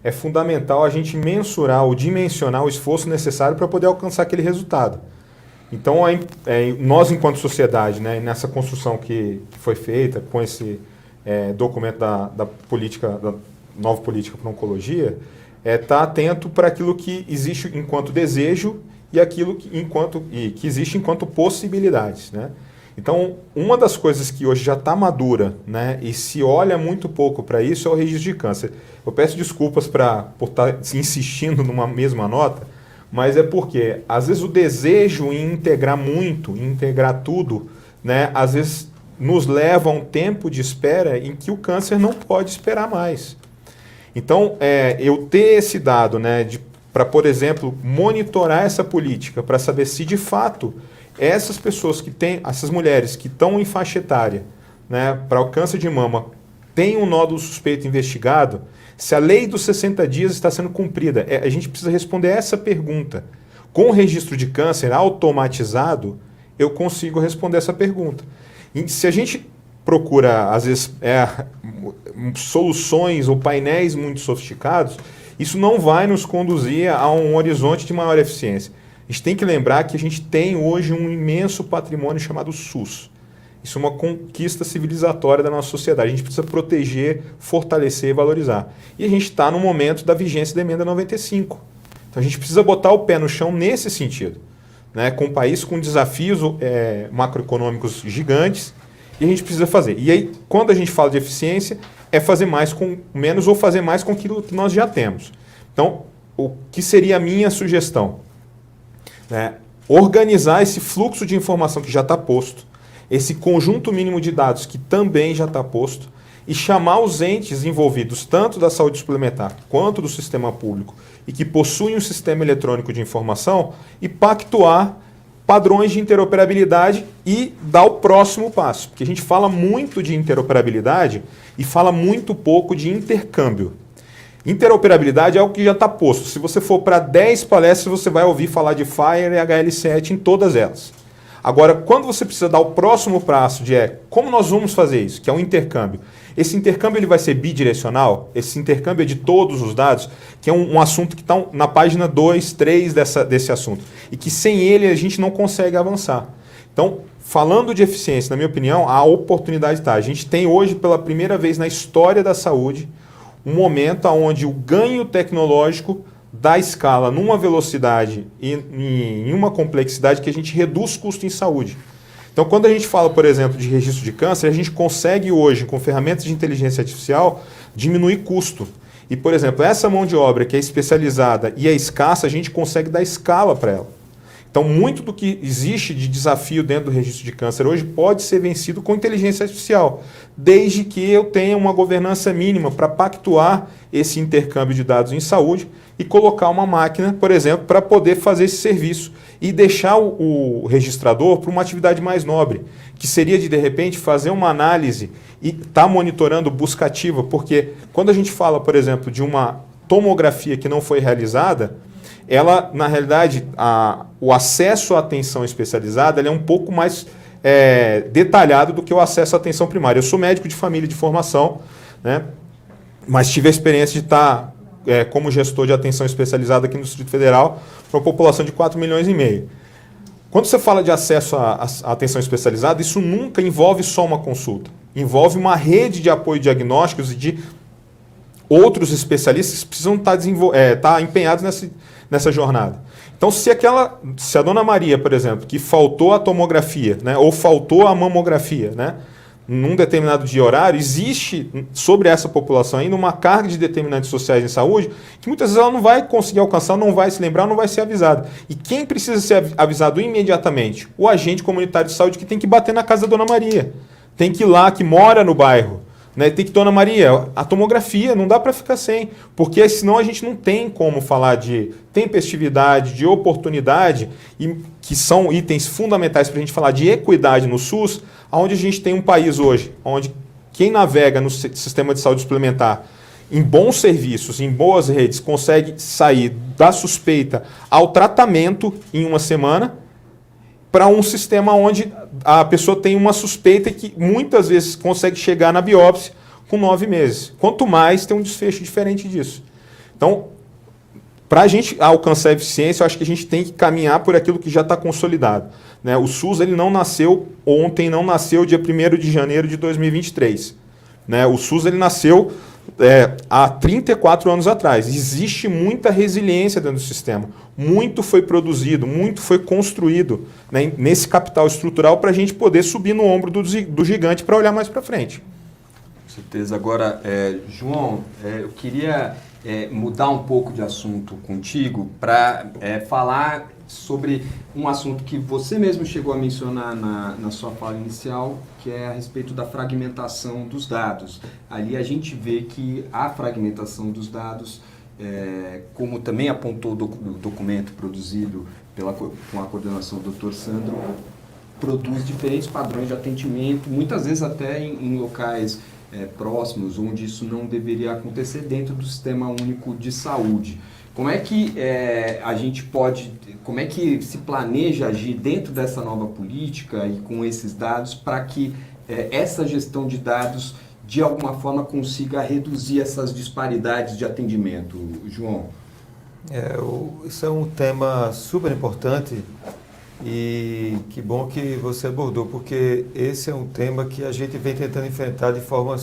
D: é fundamental a gente mensurar ou dimensionar o esforço necessário para poder alcançar aquele resultado. Então, nós enquanto sociedade, né, nessa construção que foi feita com esse documento da nova política para oncologia, tá atento para aquilo que existe enquanto desejo e aquilo que existe enquanto possibilidades, né? Então, uma das coisas que hoje já está madura, né, e se olha muito pouco para isso é o registro de câncer. Eu peço desculpas por estar insistindo numa mesma nota, mas é porque às vezes o desejo em integrar muito, em integrar tudo, né, às vezes nos leva a um tempo de espera em que o câncer não pode esperar mais. Então, eu ter esse dado, né, para, por exemplo, monitorar essa política, para saber se de fato essas pessoas essas mulheres que estão em faixa etária, né, para o câncer de mama, têm um nódulo suspeito investigado, se a lei dos 60 dias está sendo cumprida. A gente precisa responder essa pergunta. Com o registro de câncer automatizado, eu consigo responder essa pergunta. E se a gente procura, às vezes, soluções ou painéis muito sofisticados, isso não vai nos conduzir a um horizonte de maior eficiência. A gente tem que lembrar que a gente tem hoje um imenso patrimônio chamado SUS. Isso é uma conquista civilizatória da nossa sociedade. A gente precisa proteger, fortalecer e valorizar. E a gente está no momento da vigência da emenda 95. Então a gente precisa botar o pé no chão nesse sentido, né, com um país com desafios macroeconômicos gigantes, e a gente precisa fazer. E aí, quando a gente fala de eficiência, é fazer mais com menos ou fazer mais com aquilo que nós já temos. Então, o que seria a minha sugestão? Organizar esse fluxo de informação que já está posto, esse conjunto mínimo de dados que também já está posto, e chamar os entes envolvidos, tanto da saúde suplementar quanto do sistema público, e que possuem um sistema eletrônico de informação, e pactuar padrões de interoperabilidade e dar o próximo passo. Porque a gente fala muito de interoperabilidade e fala muito pouco de intercâmbio. Interoperabilidade é algo que já está posto. Se você for para 10 palestras, você vai ouvir falar de FHIR e HL7 em todas elas. Agora, quando você precisa dar o próximo passo de como nós vamos fazer isso, que é um intercâmbio. Esse intercâmbio ele vai ser bidirecional, esse intercâmbio é de todos os dados, que é um assunto que está na página 2, 3 desse assunto. E que sem ele a gente não consegue avançar. Então, falando de eficiência, na minha opinião, a oportunidade está. A gente tem hoje, pela primeira vez na história da saúde, um momento onde o ganho tecnológico dá escala numa velocidade e em uma complexidade que a gente reduz custo em saúde. Então, quando a gente fala, por exemplo, de registro de câncer, a gente consegue hoje, com ferramentas de inteligência artificial, diminuir custo. E, por exemplo, essa mão de obra que é especializada e é escassa, a gente consegue dar escala para ela. Então, muito do que existe de desafio dentro do registro de câncer hoje pode ser vencido com inteligência artificial, desde que eu tenha uma governança mínima para pactuar esse intercâmbio de dados em saúde e colocar uma máquina, por exemplo, para poder fazer esse serviço e deixar o registrador para uma atividade mais nobre, que seria de repente, fazer uma análise e estar monitorando busca ativa, porque quando a gente fala, por exemplo, de uma tomografia que não foi realizada, ela, na realidade, o acesso à atenção especializada ele é um pouco mais detalhado do que o acesso à atenção primária. Eu sou médico de família de formação, né, mas tive a experiência de estar como gestor de atenção especializada aqui no Distrito Federal para uma população de 4,5 milhões. Quando você fala de acesso à atenção especializada, isso nunca envolve só uma consulta. Envolve uma rede de apoio diagnósticos e de outros especialistas que precisam estar empenhados nessa jornada. Então, se a dona Maria, por exemplo, que faltou a tomografia, né, ou faltou a mamografia, né, num determinado dia horário, existe sobre essa população ainda uma carga de determinantes sociais em saúde que muitas vezes ela não vai conseguir alcançar, não vai se lembrar, não vai ser avisada. E quem precisa ser avisado imediatamente? O agente comunitário de saúde que tem que bater na casa da dona Maria. Tem que ir lá, que mora no bairro. Né? Tem que, dona Maria, a tomografia não dá para ficar sem, porque senão a gente não tem como falar de tempestividade, de oportunidade, e que são itens fundamentais para a gente falar de equidade no SUS, onde a gente tem um país hoje, onde quem navega no sistema de saúde suplementar em bons serviços, em boas redes, consegue sair da suspeita ao tratamento em uma semana, para um sistema onde a pessoa tem uma suspeita que muitas vezes consegue chegar na biópsia com 9 meses. Quanto mais, tem um desfecho diferente disso. Então, para a gente alcançar a eficiência, eu acho que a gente tem que caminhar por aquilo que já está consolidado. Né? O SUS ele não nasceu ontem, não nasceu dia 1º de janeiro de 2023. Né? O SUS ele nasceu há 34 anos atrás. Existe muita resiliência dentro do sistema. Muito foi produzido, muito foi construído, né, nesse capital estrutural para a gente poder subir no ombro do gigante para olhar mais para frente.
A: Com certeza. Agora, João, eu queria mudar um pouco de assunto contigo para falar sobre um assunto que você mesmo chegou a mencionar na sua fala inicial, que é a respeito da fragmentação dos dados. Ali a gente vê que a fragmentação dos dados, como também apontou o documento produzido com a coordenação do Dr. Sandro, produz diferentes padrões de atendimento, muitas vezes até em locais próximos, onde isso não deveria acontecer dentro do Sistema Único de Saúde. Como é que como é que se planeja agir dentro dessa nova política e com esses dados para que essa gestão de dados, de alguma forma, consiga reduzir essas disparidades de atendimento, João?
B: Isso é um tema super importante e que bom que você abordou, porque esse é um tema que a gente vem tentando enfrentar de forma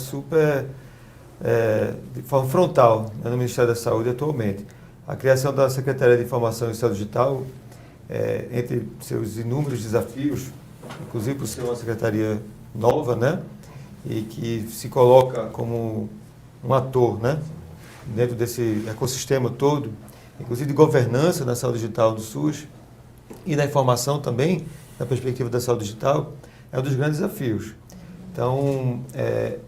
B: de forma frontal, né, no Ministério da Saúde atualmente. A criação da Secretaria de Informação e Saúde Digital, entre seus inúmeros desafios, inclusive por ser uma secretaria nova, né, e que se coloca como um ator, né, dentro desse ecossistema todo, inclusive de governança da saúde digital do SUS e da informação também, da perspectiva da saúde digital, é um dos grandes desafios. Então,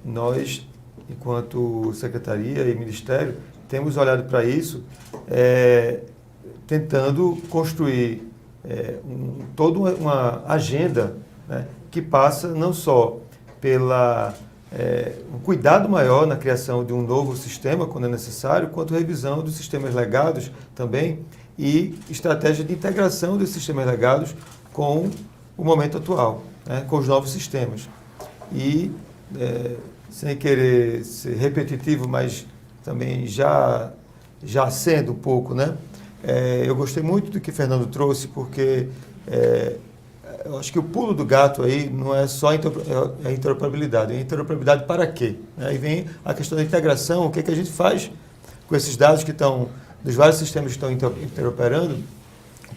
B: nós, enquanto secretaria e ministério, temos olhado para isso, tentando construir toda uma agenda, né, que passa não só pela um cuidado maior na criação de um novo sistema, quando é necessário, quanto revisão dos sistemas legados também e estratégia de integração desses sistemas legados com o momento atual, né, com os novos sistemas. E, sem querer ser repetitivo, mas também já sendo um pouco, né, eu gostei muito do que Fernando trouxe, porque eu acho que o pulo do gato aí não é só a interoperabilidade. É interoperabilidade para quê? Aí vem a questão da integração, o que a gente faz com esses dados que estão, dos vários sistemas que estão interoperando,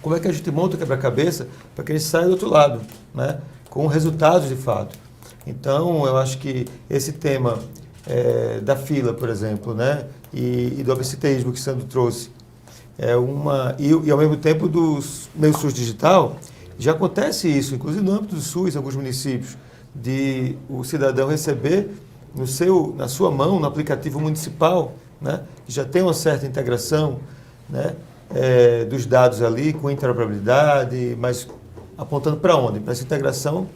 B: como é que a gente monta o quebra-cabeça para que a gente saia do outro lado, né, com resultados de fato. Então, eu acho que esse tema da fila, por exemplo, né, e do absenteísmo que Sandro trouxe, E ao mesmo tempo do meio SUS digital, já acontece isso, inclusive no âmbito do SUS, em alguns municípios, de o cidadão receber na sua mão, no aplicativo municipal, né, que já tem uma certa integração, né, dos dados ali, com interoperabilidade, mas apontando para onde? Para essa integração,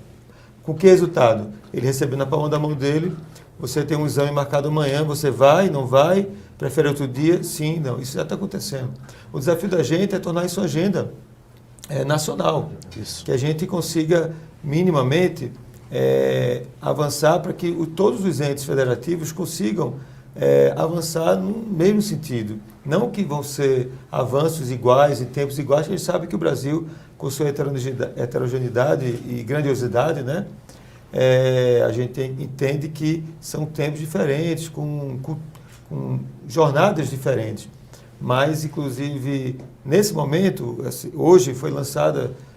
B: com que resultado? Ele recebendo na palma da mão dele, você tem um exame marcado amanhã, você vai, não vai, prefere outro dia? Sim, não, isso já está acontecendo. O desafio da gente é tornar isso agenda nacional, que a gente consiga minimamente avançar para que todos os entes federativos consigam avançar no mesmo sentido. Não que vão ser avanços iguais, em tempos iguais, a gente sabe que o Brasil, com sua heterogeneidade e grandiosidade, né, a gente entende que são tempos diferentes, com jornadas diferentes. Mas, inclusive, nesse momento, hoje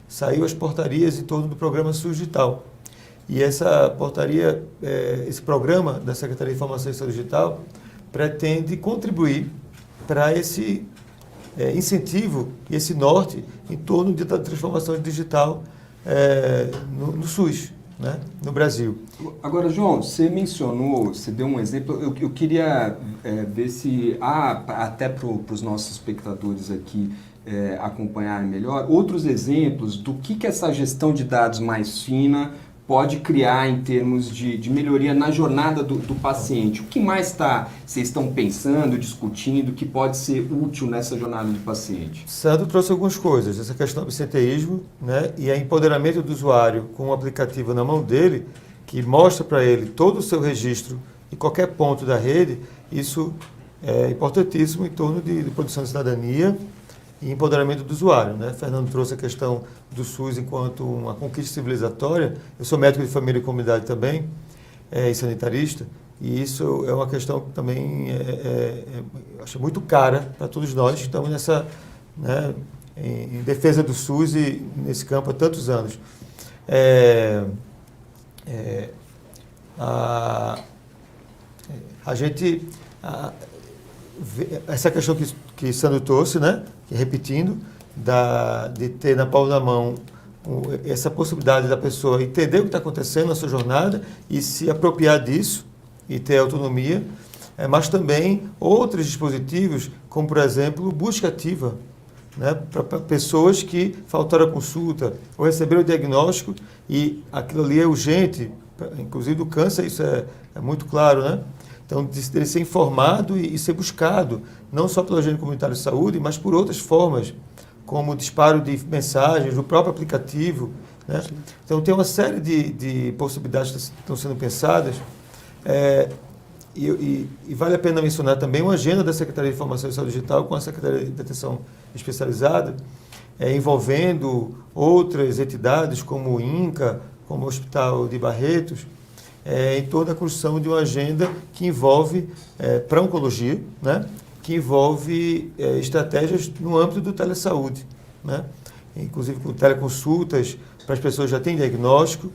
B: saiu as portarias em torno do programa SUS Digital. E essa portaria, esse programa da Secretaria de Informação e Saúde Digital pretende contribuir para esse incentivo e esse norte em torno da transformação digital no SUS, né, no Brasil.
A: Agora, João, você mencionou, você deu um exemplo, eu queria ver se há, até para os nossos espectadores aqui acompanharem melhor, outros exemplos do que essa gestão de dados mais fina pode criar em termos de melhoria na jornada do paciente. O que mais vocês estão pensando, discutindo, que pode ser útil nessa jornada do paciente?
B: Sandro trouxe algumas coisas, essa questão do absenteísmo, né, e o empoderamento do usuário com um aplicativo na mão dele, que mostra para ele todo o seu registro em qualquer ponto da rede. Isso é importantíssimo em torno de produção de cidadania e empoderamento do usuário, né? Fernando trouxe a questão do SUS enquanto uma conquista civilizatória. Eu sou médico de família e comunidade também, e sanitarista, e isso é uma questão que também acho muito cara para todos nós que estamos nessa, né, em defesa do SUS e nesse campo há tantos anos. Essa questão que Sandro trouxe, né, repetindo, de ter na palma da mão essa possibilidade da pessoa entender o que está acontecendo na sua jornada e se apropriar disso e ter autonomia, mas também outros dispositivos, como por exemplo, busca ativa, né, para pessoas que faltaram a consulta ou receberam o diagnóstico e aquilo ali é urgente, inclusive do câncer, isso é muito claro, né? Então, de ser informado e ser buscado, não só pelo agente comunitário de saúde, mas por outras formas, como o disparo de mensagens, do próprio aplicativo, né? Então, tem uma série de possibilidades que estão sendo pensadas. E vale a pena mencionar também uma agenda da Secretaria de Informação e Saúde Digital com a Secretaria de Atenção Especializada, envolvendo outras entidades como o INCA, como o Hospital de Barretos, em toda a construção de uma agenda que envolve, para a oncologia, né, que envolve estratégias no âmbito do telesaúde, né, inclusive com teleconsultas para as pessoas que já têm diagnóstico,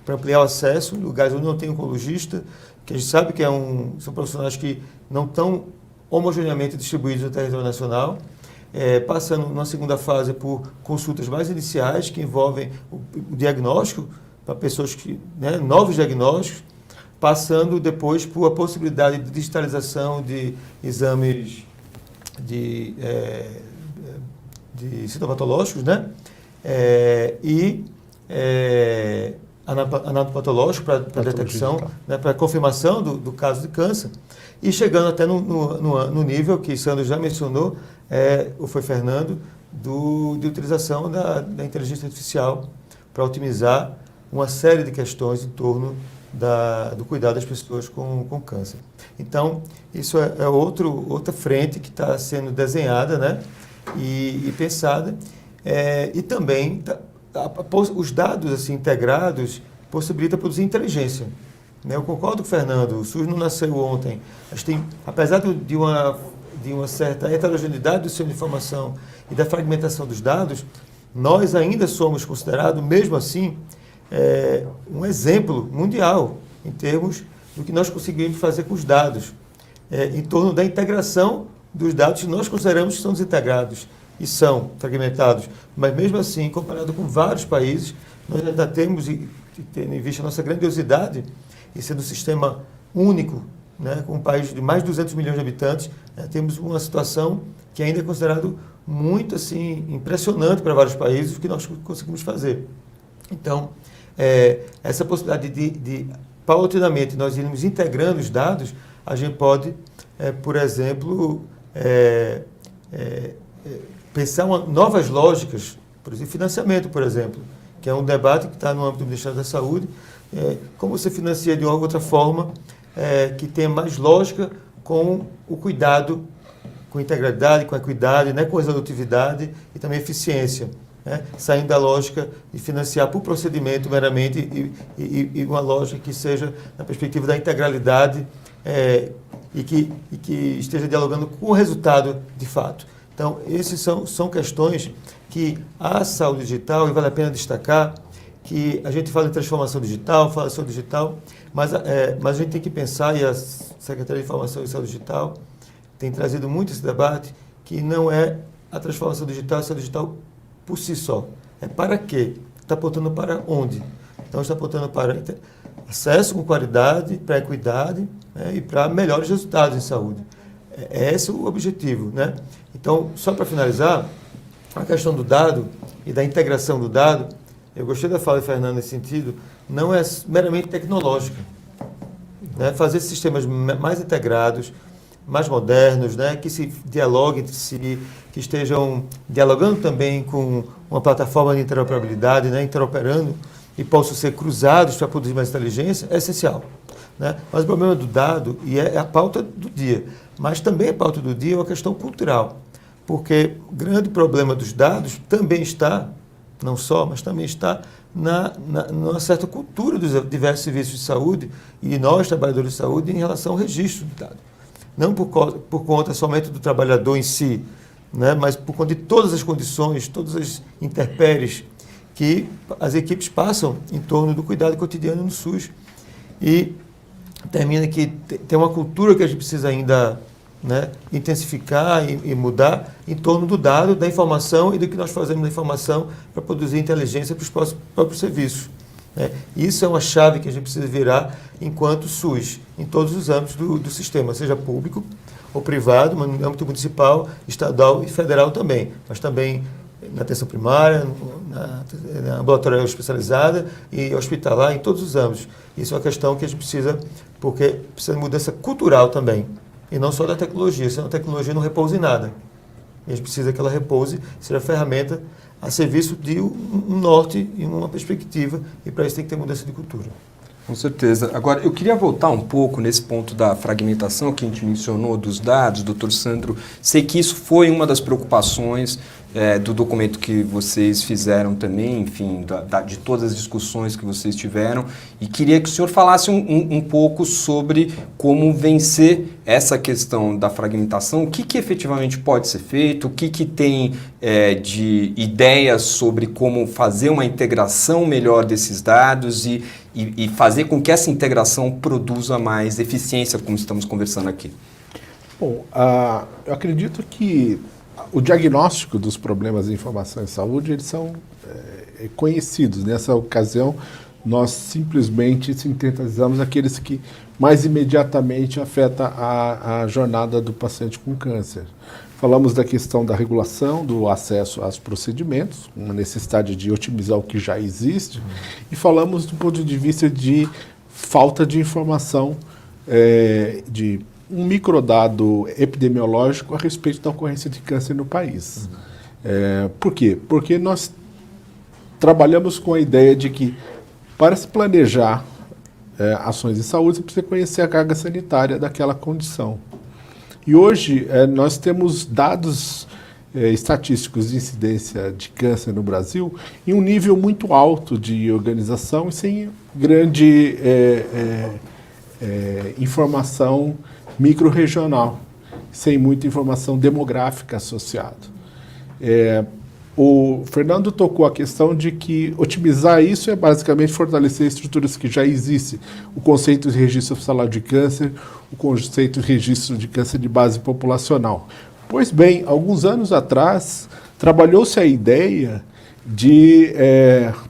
B: para ampliar o acesso, em lugares onde não tem oncologista, que a gente sabe que são profissionais que não estão homogeneamente distribuídos no território nacional, passando numa segunda fase por consultas mais iniciais, que envolvem o diagnóstico, para pessoas novos diagnósticos, passando depois por a possibilidade de digitalização de exames de citopatológicos, né? E anatopatológico para detecção, né, para confirmação do caso de câncer, e chegando até no nível que Sandro já mencionou, ou foi Fernando, de utilização da inteligência artificial para otimizar uma série de questões em torno do cuidado das pessoas com câncer. Então, isso é outra frente que está sendo desenhada, né, e pensada, e também os dados assim, integrados possibilitam produzir inteligência. Né? Eu concordo com o Fernando, o SUS não nasceu ontem. A gente tem, apesar de uma certa heterogeneidade do sistema de informação e da fragmentação dos dados, nós ainda somos considerados, mesmo assim, um exemplo mundial em termos do que nós conseguimos fazer com os dados, em torno da integração dos dados que nós consideramos que são desintegrados e são fragmentados. Mas mesmo assim, comparado com vários países, nós ainda temos, e tendo em vista a nossa grandiosidade, e sendo um sistema único, né, com um país de mais de 200 milhões de habitantes, temos uma situação que ainda é considerado muito assim, impressionante para vários países, o que nós conseguimos fazer. Então, essa possibilidade de paulatinamente, nós irmos integrando os dados, a gente pode, por exemplo, pensar novas lógicas, por exemplo, financiamento, por exemplo, que é um debate que está no âmbito do Ministério da Saúde, como você financia de uma ou outra forma que tenha mais lógica com o cuidado, com integralidade, com equidade, né, com exausitividade e também eficiência, né, saindo da lógica de financiar por procedimento meramente e uma lógica que seja na perspectiva da integralidade e que esteja dialogando com o resultado de fato. Então, essas são questões que a saúde digital, e vale a pena destacar, que a gente fala em transformação digital, fala sobre digital, mas a gente tem que pensar, e a Secretaria de Informação e Saúde Digital tem trazido muito esse debate, que não é a transformação digital, a saúde digital por si só. É para quê? Está apontando para onde? Então, está apontando para acesso com qualidade, para equidade, né, e para melhores resultados em saúde. É esse o objetivo, né? Então, só para finalizar, a questão do dado e da integração do dado, eu gostei da fala de Fernando nesse sentido, não é meramente tecnológica. Né? Fazer sistemas mais integrados, mais modernos, né? Que se dialoguem entre si, que estejam dialogando também com uma plataforma de interoperabilidade, né? Interoperando, e possam ser cruzados para produzir mais inteligência, é essencial. Né? Mas o problema do dado, e é a pauta do dia, mas também a pauta do dia é uma questão cultural, porque o grande problema dos dados também está, não só, mas também está numa certa cultura dos diversos serviços de saúde e nós, trabalhadores de saúde, em relação ao registro do dado. Não por conta somente do trabalhador em si, né, mas por conta de todas as condições, todas as intempéries que as equipes passam em torno do cuidado cotidiano no SUS. E termina que tem uma cultura que a gente precisa ainda, né, intensificar e mudar em torno do dado, da informação e do que nós fazemos na informação para produzir inteligência para os próprios serviços. Né? Isso é uma chave que a gente precisa virar enquanto SUS, em todos os âmbitos do sistema, seja público ou privado, mas no âmbito municipal, estadual e federal também, mas também na atenção primária, na ambulatorial especializada e hospitalar, em todos os âmbitos. Isso é uma questão que a gente precisa, porque precisa de mudança cultural também, e não só da tecnologia, senão a tecnologia não repousa em nada. E a gente precisa que ela repouse, seja ferramenta a serviço de um norte e uma perspectiva, e para isso tem que ter mudança de cultura.
A: Com certeza. Agora, eu queria voltar um pouco nesse ponto da fragmentação que a gente mencionou dos dados, doutor Sandro. Sei que isso foi uma das preocupações do documento que vocês fizeram também, enfim, de todas as discussões que vocês tiveram, e queria que o senhor falasse um pouco sobre como vencer essa questão da fragmentação, o que efetivamente pode ser feito, o que tem de ideias sobre como fazer uma integração melhor desses dados e fazer com que essa integração produza mais eficiência, como estamos conversando aqui.
C: Bom, eu acredito que o diagnóstico dos problemas de informação em saúde, eles são conhecidos. Nessa ocasião, nós simplesmente sintetizamos aqueles que mais imediatamente afetam a jornada do paciente com câncer. Falamos da questão da regulação, do acesso aos procedimentos, uma necessidade de otimizar o que já existe, e falamos do ponto de vista de falta de informação, de um microdado epidemiológico a respeito da ocorrência de câncer no país. Por quê? Porque nós trabalhamos com a ideia de que, para se planejar ações de saúde, você precisa conhecer a carga sanitária daquela condição. E hoje nós temos dados estatísticos de incidência de câncer no Brasil em um nível muito alto de organização e sem grande informação micro-regional, sem muita informação demográfica associada. O Fernando tocou a questão de que otimizar isso é basicamente fortalecer estruturas que já existem. O conceito de registro oficial de câncer, o conceito de registro de câncer de base populacional. Pois bem, alguns anos atrás, trabalhou-se a ideia de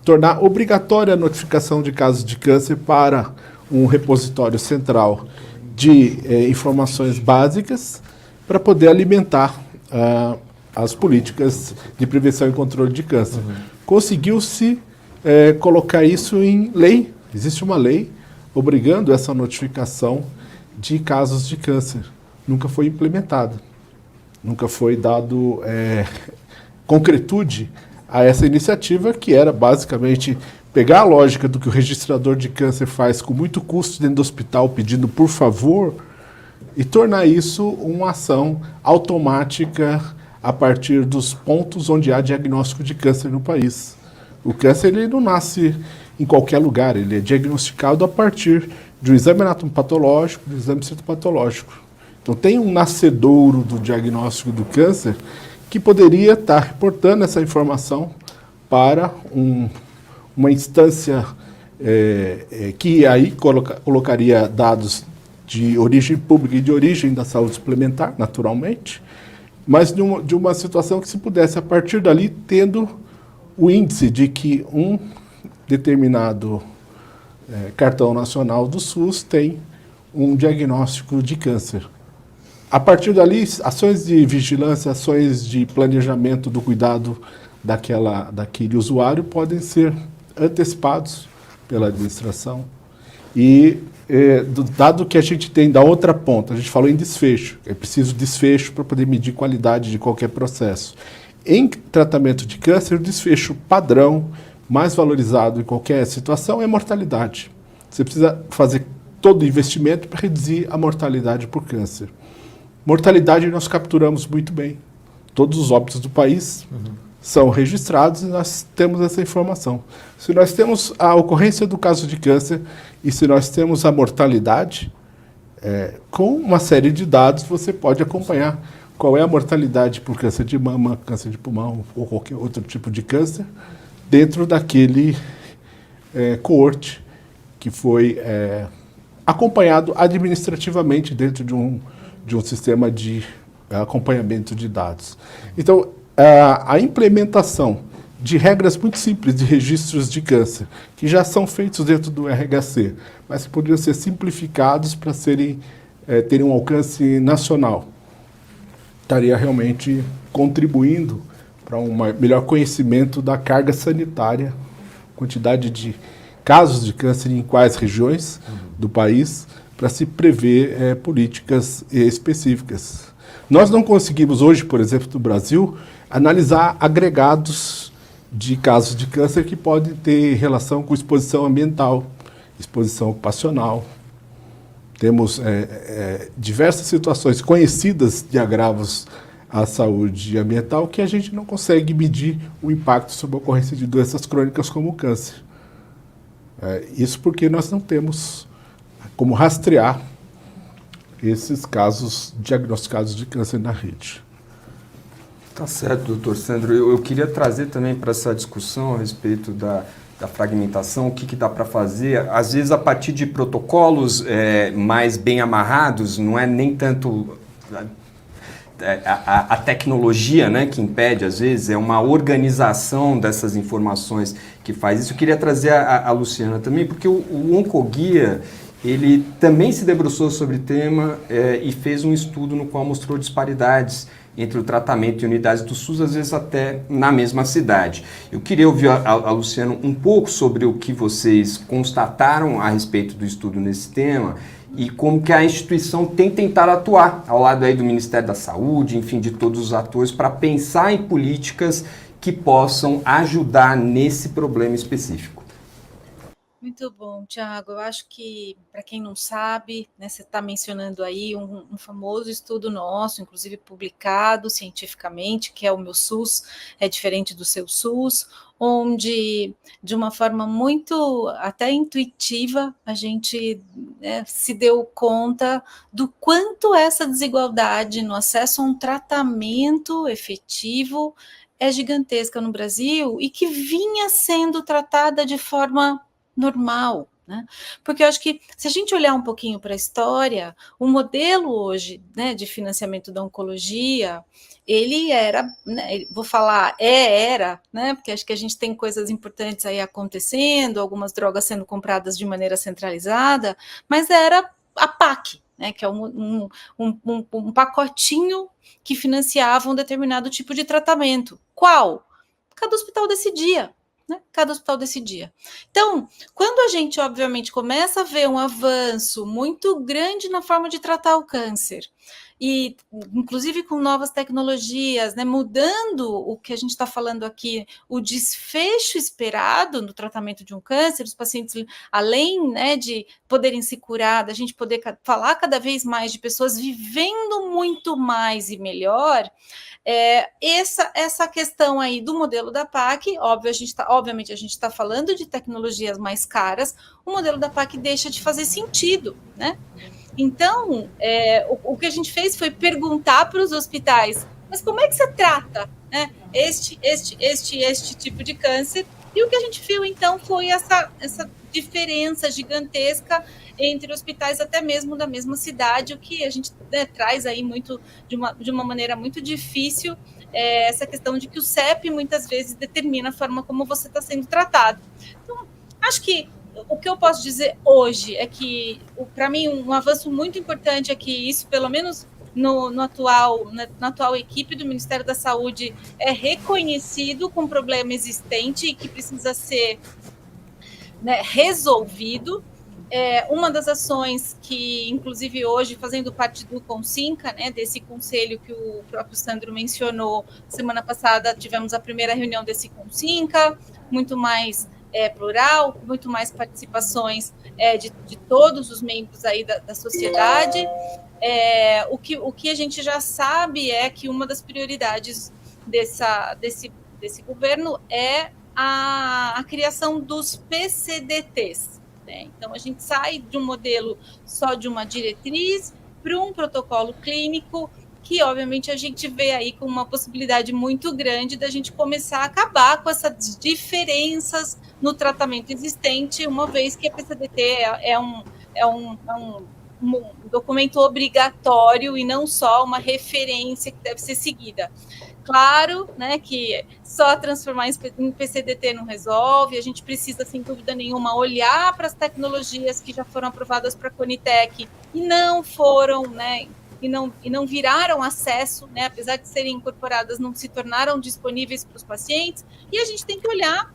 C: tornar obrigatória a notificação de casos de câncer para um repositório central de informações básicas para poder alimentar as políticas de prevenção e controle de câncer. Conseguiu-se colocar isso em lei. Existe uma lei obrigando essa notificação de casos de câncer. Nunca foi implementada. Nunca foi dado concretude a essa iniciativa, que era basicamente pegar a lógica do que o registrador de câncer faz com muito custo dentro do hospital, pedindo por favor, e tornar isso uma ação automática a partir dos pontos onde há diagnóstico de câncer no país. O câncer ele não nasce em qualquer lugar, ele é diagnosticado a partir de um exame anatomopatológico, de um exame citopatológico. Então tem um nascedouro do diagnóstico do câncer que poderia estar reportando essa informação para uma instância que aí colocaria dados de origem pública e de origem da saúde suplementar, naturalmente, mas de uma situação que se pudesse, a partir dali, tendo o índice de que um determinado cartão nacional do SUS tem um diagnóstico de câncer. A partir dali, ações de vigilância, ações de planejamento do cuidado daquele usuário podem ser antecipados pela administração. E, dado que a gente tem da outra ponta, a gente falou em desfecho, é preciso desfecho para poder medir qualidade de qualquer processo. Em tratamento de câncer, o desfecho padrão, mais valorizado em qualquer situação, é mortalidade. Você precisa fazer todo o investimento para reduzir a mortalidade por câncer. Mortalidade nós capturamos muito bem. Todos os óbitos do país são registrados e nós temos essa informação. Se nós temos a ocorrência do caso de câncer e se nós temos a mortalidade, com uma série de dados você pode acompanhar qual é a mortalidade por câncer de mama, câncer de pulmão ou qualquer outro tipo de câncer dentro daquele coorte que foi acompanhado administrativamente dentro de um sistema de acompanhamento de dados. Então, a implementação de regras muito simples de registros de câncer, que já são feitos dentro do RHC, mas que poderiam ser simplificados para terem um alcance nacional, estaria realmente contribuindo para um melhor conhecimento da carga sanitária, quantidade de casos de câncer em quais regiões do país, para se prever políticas específicas. Nós não conseguimos hoje, por exemplo, no Brasil, analisar agregados de casos de câncer que podem ter relação com exposição ambiental, exposição ocupacional. Temos diversas situações conhecidas de agravos à saúde ambiental que a gente não consegue medir o impacto sobre a ocorrência de doenças crônicas como o câncer. Isso porque nós não temos como rastrear esses casos diagnosticados de câncer na rede.
A: Tá certo, doutor Sandro. Eu queria trazer também para essa discussão a respeito da fragmentação, o que dá para fazer, às vezes a partir de protocolos mais bem amarrados, não é nem tanto a tecnologia, né, que impede, às vezes, é uma organização dessas informações que faz isso. Eu queria trazer a Luciana também, porque o Oncoguia, ele também se debruçou sobre o tema e fez um estudo no qual mostrou disparidades entre o tratamento e unidades do SUS, às vezes até na mesma cidade. Eu queria ouvir a Luciana um pouco sobre o que vocês constataram a respeito do estudo nesse tema e como que a instituição tem tentado atuar ao lado aí do Ministério da Saúde, enfim, de todos os atores, para pensar em políticas que possam ajudar nesse problema específico.
E: Muito bom, Tiago. Eu acho que, para quem não sabe, né, você está mencionando aí um famoso estudo nosso, inclusive publicado cientificamente, que é o Meu SUS é diferente do seu SUS, onde, de uma forma muito até intuitiva, a gente se deu conta do quanto essa desigualdade no acesso a um tratamento efetivo é gigantesca no Brasil e que vinha sendo tratada de forma normal, né? Porque eu acho que, se a gente olhar um pouquinho para a história, o modelo hoje, né, de financiamento da oncologia, ele era, né, vou falar, era, né, porque acho que a gente tem coisas importantes aí acontecendo, algumas drogas sendo compradas de maneira centralizada, mas era a PAC, né, que é um pacotinho que financiava um determinado tipo de tratamento. Qual? Cada hospital decidia. Né? Cada hospital decidia. Então, quando a gente, obviamente, começa a ver um avanço muito grande na forma de tratar o câncer, e inclusive com novas tecnologias, né, mudando o que a gente está falando aqui, o desfecho esperado no tratamento de um câncer, os pacientes, além, né, de poderem se curar, da gente poder falar cada vez mais de pessoas vivendo muito mais e melhor, essa questão aí do modelo da PAC, obviamente a gente está falando de tecnologias mais caras, o modelo da PAC deixa de fazer sentido, né? Então, o que a gente fez foi perguntar para os hospitais, mas como é que você trata, né, este tipo de câncer? E o que a gente viu, então, foi essa diferença gigantesca entre hospitais até mesmo da mesma cidade, o que a gente, né, traz aí muito de uma maneira muito difícil essa questão de que o CEP muitas vezes determina a forma como você está sendo tratado. Então, acho que o que eu posso dizer hoje é que, para mim, um avanço muito importante é que isso, pelo menos na atual equipe do Ministério da Saúde, é reconhecido como problema existente e que precisa ser, né, resolvido. Uma das ações que, inclusive hoje, fazendo parte do Consinca, né, desse conselho que o próprio Sandro mencionou, semana passada tivemos a primeira reunião desse Consinca, muito mais plural, muito mais participações de todos os membros aí da sociedade. O que a gente já sabe é que uma das prioridades desse governo é a criação dos PCDTs. Então, a gente sai de um modelo só de uma diretriz para um protocolo clínico que, obviamente, a gente vê aí com uma possibilidade muito grande da gente começar a acabar com essas diferenças no tratamento existente, uma vez que a PCDT é um documento obrigatório e não só uma referência que deve ser seguida. Claro, né, que só transformar em PCDT não resolve, a gente precisa, sem dúvida nenhuma, olhar para as tecnologias que já foram aprovadas para a Conitec e não foram, né, e não viraram acesso, né, apesar de serem incorporadas, não se tornaram disponíveis para os pacientes, e a gente tem que olhar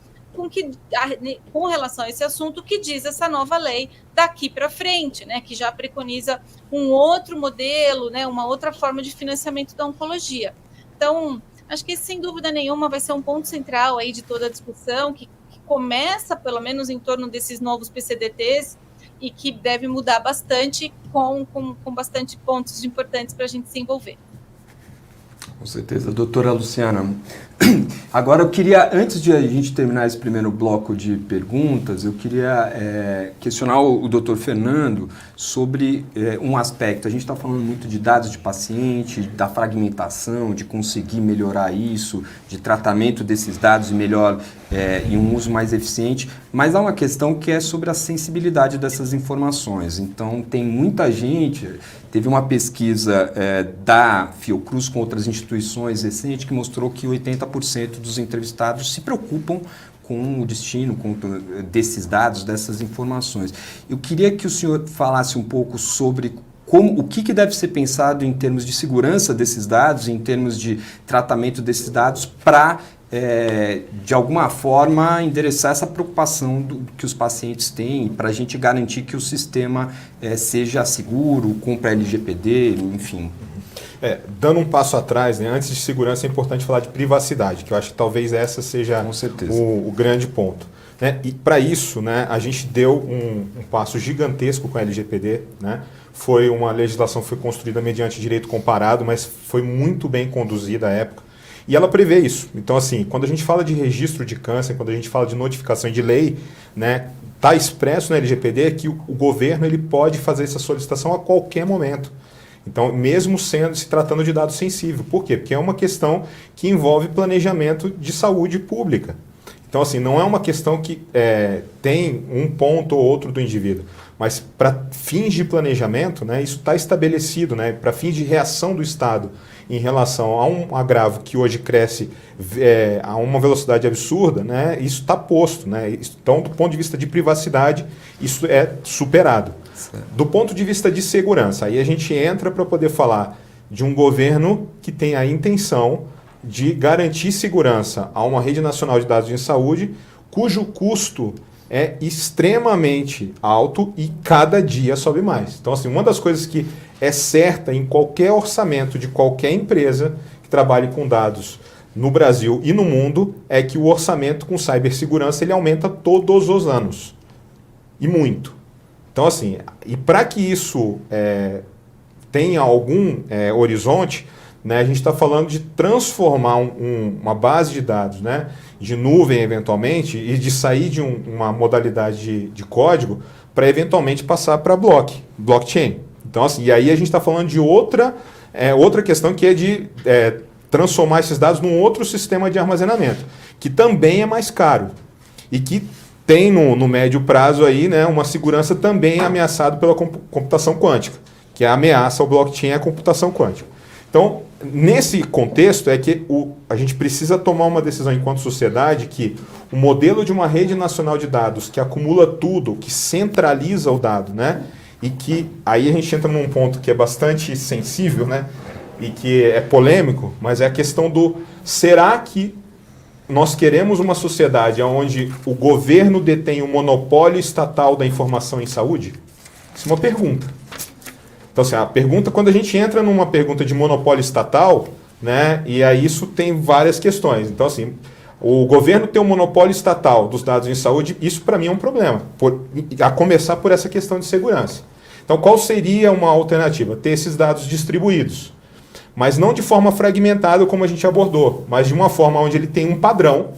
E: com relação a esse assunto que diz essa nova lei daqui para frente, né, que já preconiza um outro modelo, né, uma outra forma de financiamento da oncologia. Então, acho que sem dúvida nenhuma vai ser um ponto central aí de toda a discussão, que começa pelo menos em torno desses novos PCDTs e que deve mudar bastante com bastante pontos importantes para a gente se envolver.
A: Com certeza. Doutora Luciana, agora eu queria, antes de a gente terminar esse primeiro bloco de perguntas, eu queria questionar o doutor Fernando sobre um aspecto. A gente está falando muito de dados de paciente, da fragmentação, de conseguir melhorar isso, de tratamento desses dados e um uso mais eficiente, mas há uma questão que é sobre a sensibilidade dessas informações. Então, tem muita gente... Teve uma pesquisa da Fiocruz com outras instituições recente que mostrou que 80% dos entrevistados se preocupam com o destino desses dados, dessas informações. Eu queria que o senhor falasse um pouco sobre o que deve ser pensado em termos de segurança desses dados, em termos de tratamento desses dados, para, de alguma forma, endereçar essa preocupação que os pacientes têm, para a gente garantir que o sistema seja seguro, cumpra a LGPD, enfim.
D: Dando um passo atrás, né, antes de segurança é importante falar de privacidade, que eu acho que talvez essa seja o grande ponto. Né? E para isso, né, a gente deu um passo gigantesco com a LGPD, né? Foi uma legislação que foi construída mediante direito comparado, mas foi muito bem conduzida à época. E ela prevê isso. Então, assim, quando a gente fala de registro de câncer, quando a gente fala de notificação de lei, né, está expresso na LGPD que o governo ele pode fazer essa solicitação a qualquer momento. Então, mesmo se tratando de dado sensível. Por quê? Porque é uma questão que envolve planejamento de saúde pública. Então, assim, não é uma questão que tem um ponto ou outro do indivíduo, mas para fins de planejamento, né, isso está estabelecido, né, para fins de reação do Estado em relação a um agravo que hoje cresce a uma velocidade absurda, né, isso está posto. Né, então, do ponto de vista de privacidade, isso é superado. Certo. Do ponto de vista de segurança, aí a gente entra para poder falar de um governo que tem a intenção de garantir segurança a uma rede nacional de dados em saúde, cujo custo é extremamente alto e cada dia sobe mais. Então, assim, uma das coisas que é certa em qualquer orçamento de qualquer empresa que trabalhe com dados no Brasil e no mundo é que o orçamento com cibersegurança ele aumenta todos os anos. E muito. Então, assim, e para que isso tenha algum horizonte, né, a gente está falando de transformar uma base de dados, né, de nuvem, eventualmente, e de sair de uma modalidade de código para, eventualmente, passar para blockchain. Então, assim, e aí a gente está falando de outra questão que é de transformar esses dados num outro sistema de armazenamento, que também é mais caro e que tem no médio prazo aí, né, uma segurança também ameaçada pela computação quântica, que a ameaça ao blockchain é a computação quântica. Então, nesse contexto é que a gente precisa tomar uma decisão enquanto sociedade que o modelo de uma rede nacional de dados que acumula tudo, que centraliza o dado, né, e que aí a gente entra num ponto que é bastante sensível, né, e que é polêmico, mas é a questão do será que nós queremos uma sociedade onde o governo detém o monopólio estatal da informação em saúde? Isso é uma pergunta. Então, assim, a pergunta, quando a gente entra numa pergunta de monopólio estatal, né, e aí isso tem várias questões. Então, assim, o governo tem um monopólio estatal dos dados em saúde, isso para mim é um problema, a começar por essa questão de segurança. Então, qual seria uma alternativa? Ter esses dados distribuídos, mas não de forma fragmentada como a gente abordou, mas de uma forma onde ele tem um padrão.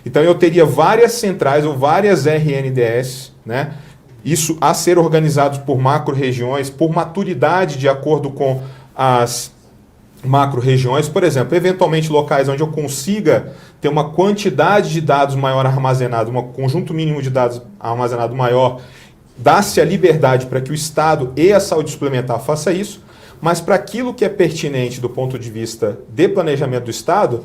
D: Então, eu teria várias centrais ou várias RNDS, né, isso a ser organizado por macro-regiões, por maturidade de acordo com as macro-regiões. Por exemplo, eventualmente locais onde eu consiga ter uma quantidade de dados maior armazenado, um conjunto mínimo de dados armazenado maior, dá-se a liberdade para que o Estado e a saúde suplementar faça isso, mas para aquilo que é pertinente do ponto de vista de planejamento do Estado,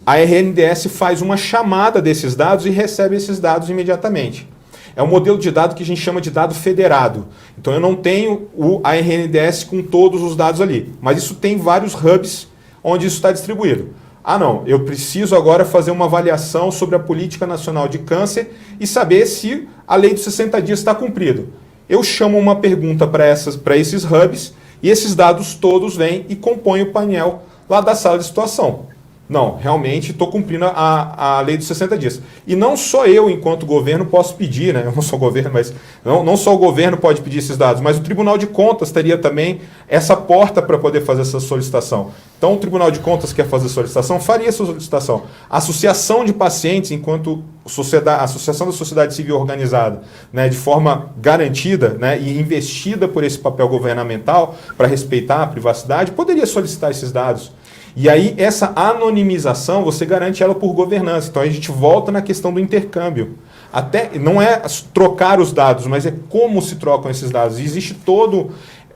D: a RNDS faz uma chamada desses dados e recebe esses dados imediatamente. É um modelo de dado que a gente chama de dado federado. Então eu não tenho a RNDS com todos os dados ali, mas isso tem vários hubs onde isso está distribuído. Ah não, eu preciso agora fazer uma avaliação sobre a Política Nacional de Câncer e saber se a lei dos 60 dias está cumprida. Eu chamo uma pergunta para esses hubs e esses dados todos vêm e compõem o painel lá da sala de situação. Não, realmente estou cumprindo a lei dos 60 dias. E não só eu, enquanto governo, posso pedir, né? Eu não sou governo, mas não só o governo pode pedir esses dados, mas o Tribunal de Contas teria também essa porta para poder fazer essa solicitação. Então, o Tribunal de Contas quer fazer solicitação, faria essa solicitação. A Associação de Pacientes, enquanto Associação da Sociedade Civil Organizada, né, de forma garantida, né, e investida por esse papel governamental para respeitar a privacidade, poderia solicitar esses dados. E aí, essa anonimização, você garante ela por governança. Então, a gente volta na questão do intercâmbio. Até, não é trocar os dados, mas é como se trocam esses dados. E existe todo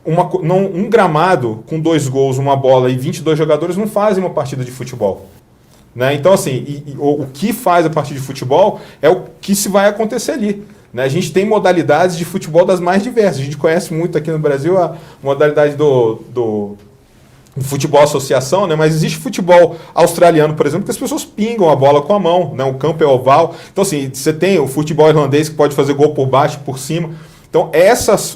D: um gramado com 2 gols, uma bola e 22 jogadores não fazem uma partida de futebol. Né? Então, assim, o que faz a partida de futebol é o que se vai acontecer ali. Né? A gente tem modalidades de futebol das mais diversas. A gente conhece muito aqui no Brasil a modalidade do futebol associação, né? Mas existe futebol australiano, por exemplo, que as pessoas pingam a bola com a mão, né? O campo é oval. Então, assim, você tem o futebol irlandês que pode fazer gol por baixo, por cima. Então,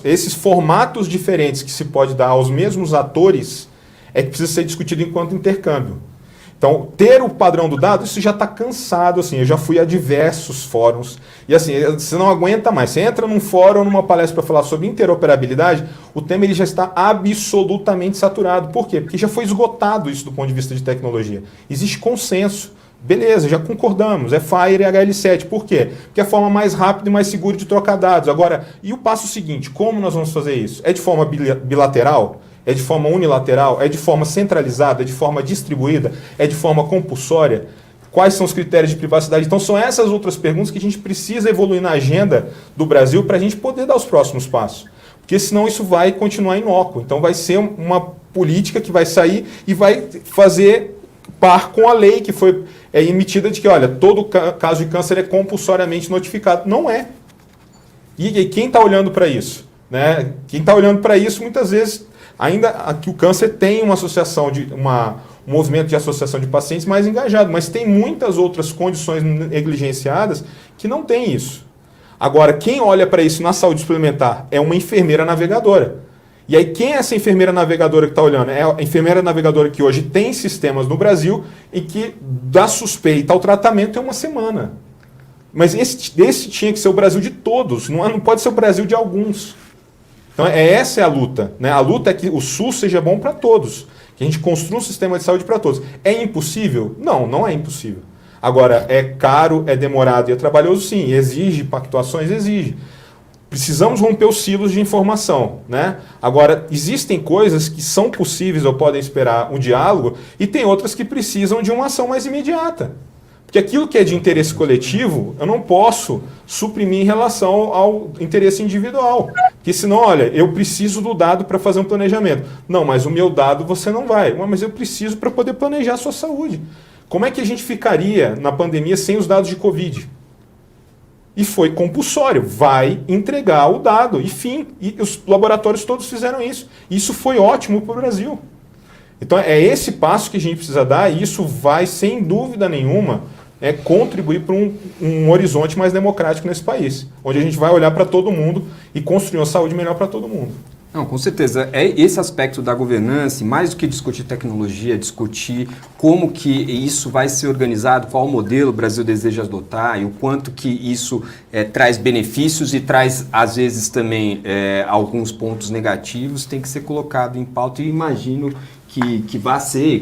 D: esses formatos diferentes que se pode dar aos mesmos atores é que precisa ser discutido enquanto intercâmbio. Então, ter o padrão do dado, isso já está cansado, assim, eu já fui a diversos fóruns, e assim, você não aguenta mais. Você entra num fórum, numa palestra para falar sobre interoperabilidade, o tema ele já está absolutamente saturado. Por quê? Porque já foi esgotado isso do ponto de vista de tecnologia. Existe consenso. Beleza, já concordamos, é FHIR e HL7. Por quê? Porque é a forma mais rápida e mais segura de trocar dados. Agora, e o passo seguinte, como nós vamos fazer isso? É de forma bilateral? É de forma unilateral? É de forma centralizada? É de forma distribuída? É de forma compulsória? Quais são os critérios de privacidade? Então são essas outras perguntas que a gente precisa evoluir na agenda do Brasil para a gente poder dar os próximos passos. Porque senão isso vai continuar inócuo. Então vai ser uma política que vai sair e vai fazer par com a lei que foi emitida de que, olha, todo caso de câncer é compulsoriamente notificado. Não é. E quem está olhando para isso? Né? Quem está olhando para isso, muitas vezes, ainda que o câncer tem uma associação, um movimento de associação de pacientes mais engajado, mas tem muitas outras condições negligenciadas que não tem isso. Agora, quem olha para isso na saúde suplementar é uma enfermeira navegadora. E aí, quem é essa enfermeira navegadora que está olhando? É a enfermeira navegadora que hoje tem sistemas no Brasil em que, da suspeita ao tratamento, é uma semana. Mas esse tinha que ser o Brasil de todos, não pode ser o Brasil de alguns. Então, essa é a luta. Né? A luta é que o SUS seja bom para todos, que a gente construa um sistema de saúde para todos. É impossível? Não, não é impossível. Agora, é caro, é demorado e é trabalhoso, sim. Exige pactuações? Exige. Precisamos romper os silos de informação. Né? Agora, existem coisas que são possíveis ou podem esperar um diálogo e tem outras que precisam de uma ação mais imediata. Porque aquilo que é de interesse coletivo, eu não posso suprimir em relação ao interesse individual. Porque senão, olha, eu preciso do dado para fazer um planejamento. Não, mas o meu dado você não vai. Mas eu preciso para poder planejar a sua saúde. Como é que a gente ficaria na pandemia sem os dados de Covid? E foi compulsório. Vai entregar o dado. E fim. E os laboratórios todos fizeram isso. Isso foi ótimo para o Brasil. Então é esse passo que a gente precisa dar e isso vai, sem dúvida nenhuma, contribuir para um horizonte mais democrático nesse país, onde a gente vai olhar para todo mundo e construir uma saúde melhor para todo mundo.
A: Não, com certeza. É esse aspecto da governança, mais do que discutir tecnologia, discutir como que isso vai ser organizado, qual modelo o Brasil deseja adotar e o quanto que isso traz benefícios e traz, às vezes, também alguns pontos negativos, tem que ser colocado em pauta e imagino que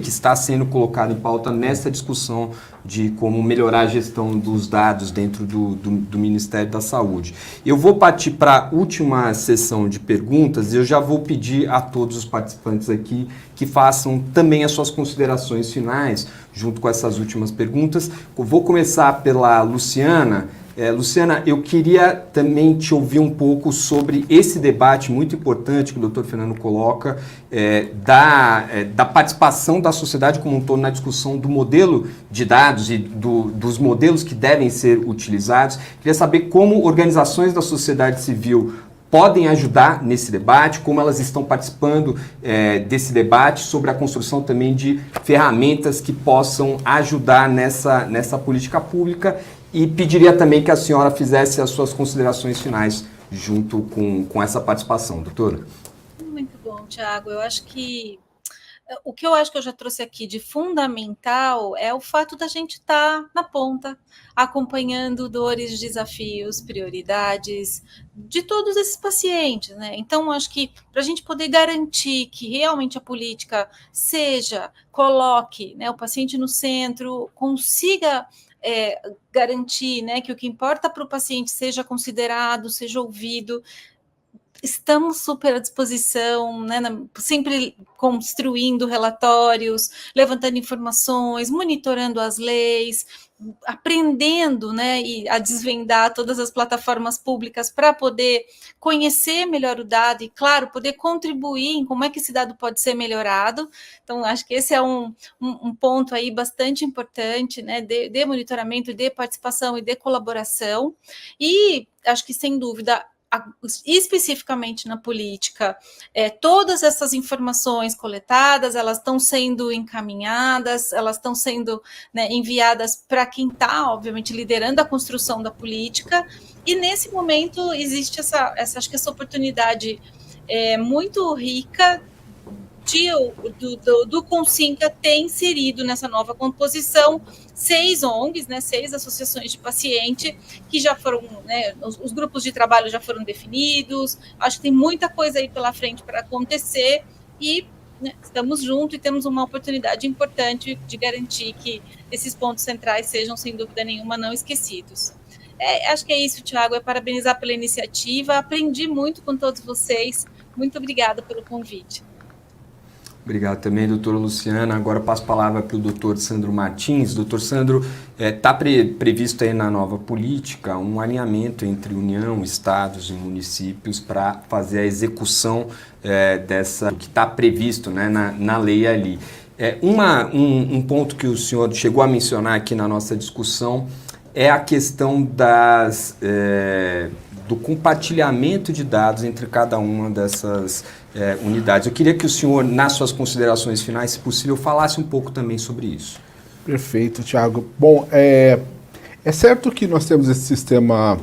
A: está sendo colocado em pauta nessa discussão de como melhorar a gestão dos dados dentro do Ministério da Saúde. Eu vou partir para a última sessão de perguntas e eu já vou pedir a todos os participantes aqui que façam também as suas considerações finais junto com essas últimas perguntas. Eu vou começar pela Luciana. Luciana, eu queria também te ouvir um pouco sobre esse debate muito importante que o Dr. Fernando coloca, da participação da sociedade como um todo na discussão do modelo de dados e dos modelos que devem ser utilizados. Queria saber como organizações da sociedade civil podem ajudar nesse debate, como elas estão participando desse debate sobre a construção também de ferramentas que possam ajudar nessa política pública. E pediria também que a senhora fizesse as suas considerações finais junto com essa participação, doutora.
E: Muito bom, Tiago. Eu acho que o que eu acho que eu já trouxe aqui de fundamental é o fato da gente estar na ponta, acompanhando dores, desafios, prioridades de todos esses pacientes, né? Então, acho que para a gente poder garantir que realmente a política coloque, né, o paciente no centro, consiga garantir, né, que o que importa para o paciente seja considerado, seja ouvido. Estamos super à disposição, né, sempre construindo relatórios, levantando informações, monitorando as leis, aprendendo, né, a desvendar todas as plataformas públicas para poder conhecer melhor o dado e, claro, poder contribuir em como é que esse dado pode ser melhorado. Então, acho que esse é um ponto aí bastante importante, né, de monitoramento, de participação e de colaboração. E acho que, sem dúvida, especificamente na política, todas essas informações coletadas, elas estão sendo encaminhadas, elas estão sendo, né, enviadas para quem está, obviamente, liderando a construção da política, e nesse momento existe acho que essa oportunidade muito rica do Consinca ter inserido nessa nova composição 6 ONGs, né, 6 associações de paciente que já foram, né, os grupos de trabalho já foram definidos. Acho que tem muita coisa aí pela frente para acontecer e, né, estamos juntos e temos uma oportunidade importante de garantir que esses pontos centrais sejam, sem dúvida nenhuma, não esquecidos. Acho que é isso, Tiago, parabenizar pela iniciativa, aprendi muito com todos vocês, muito obrigada pelo convite.
A: Obrigado também, doutora Luciana. Agora passo a palavra para o doutor Sandro Martins. Doutor Sandro, está previsto aí na nova política um alinhamento entre União, Estados e municípios para fazer a execução dessa, que está previsto, né, na lei ali. Um ponto que o senhor chegou a mencionar aqui na nossa discussão é a questão do compartilhamento de dados entre cada uma dessas unidades. Eu queria que o senhor, nas suas considerações finais, se possível, falasse um pouco também sobre isso.
C: Perfeito, Tiago. Bom, é certo que nós temos esse sistema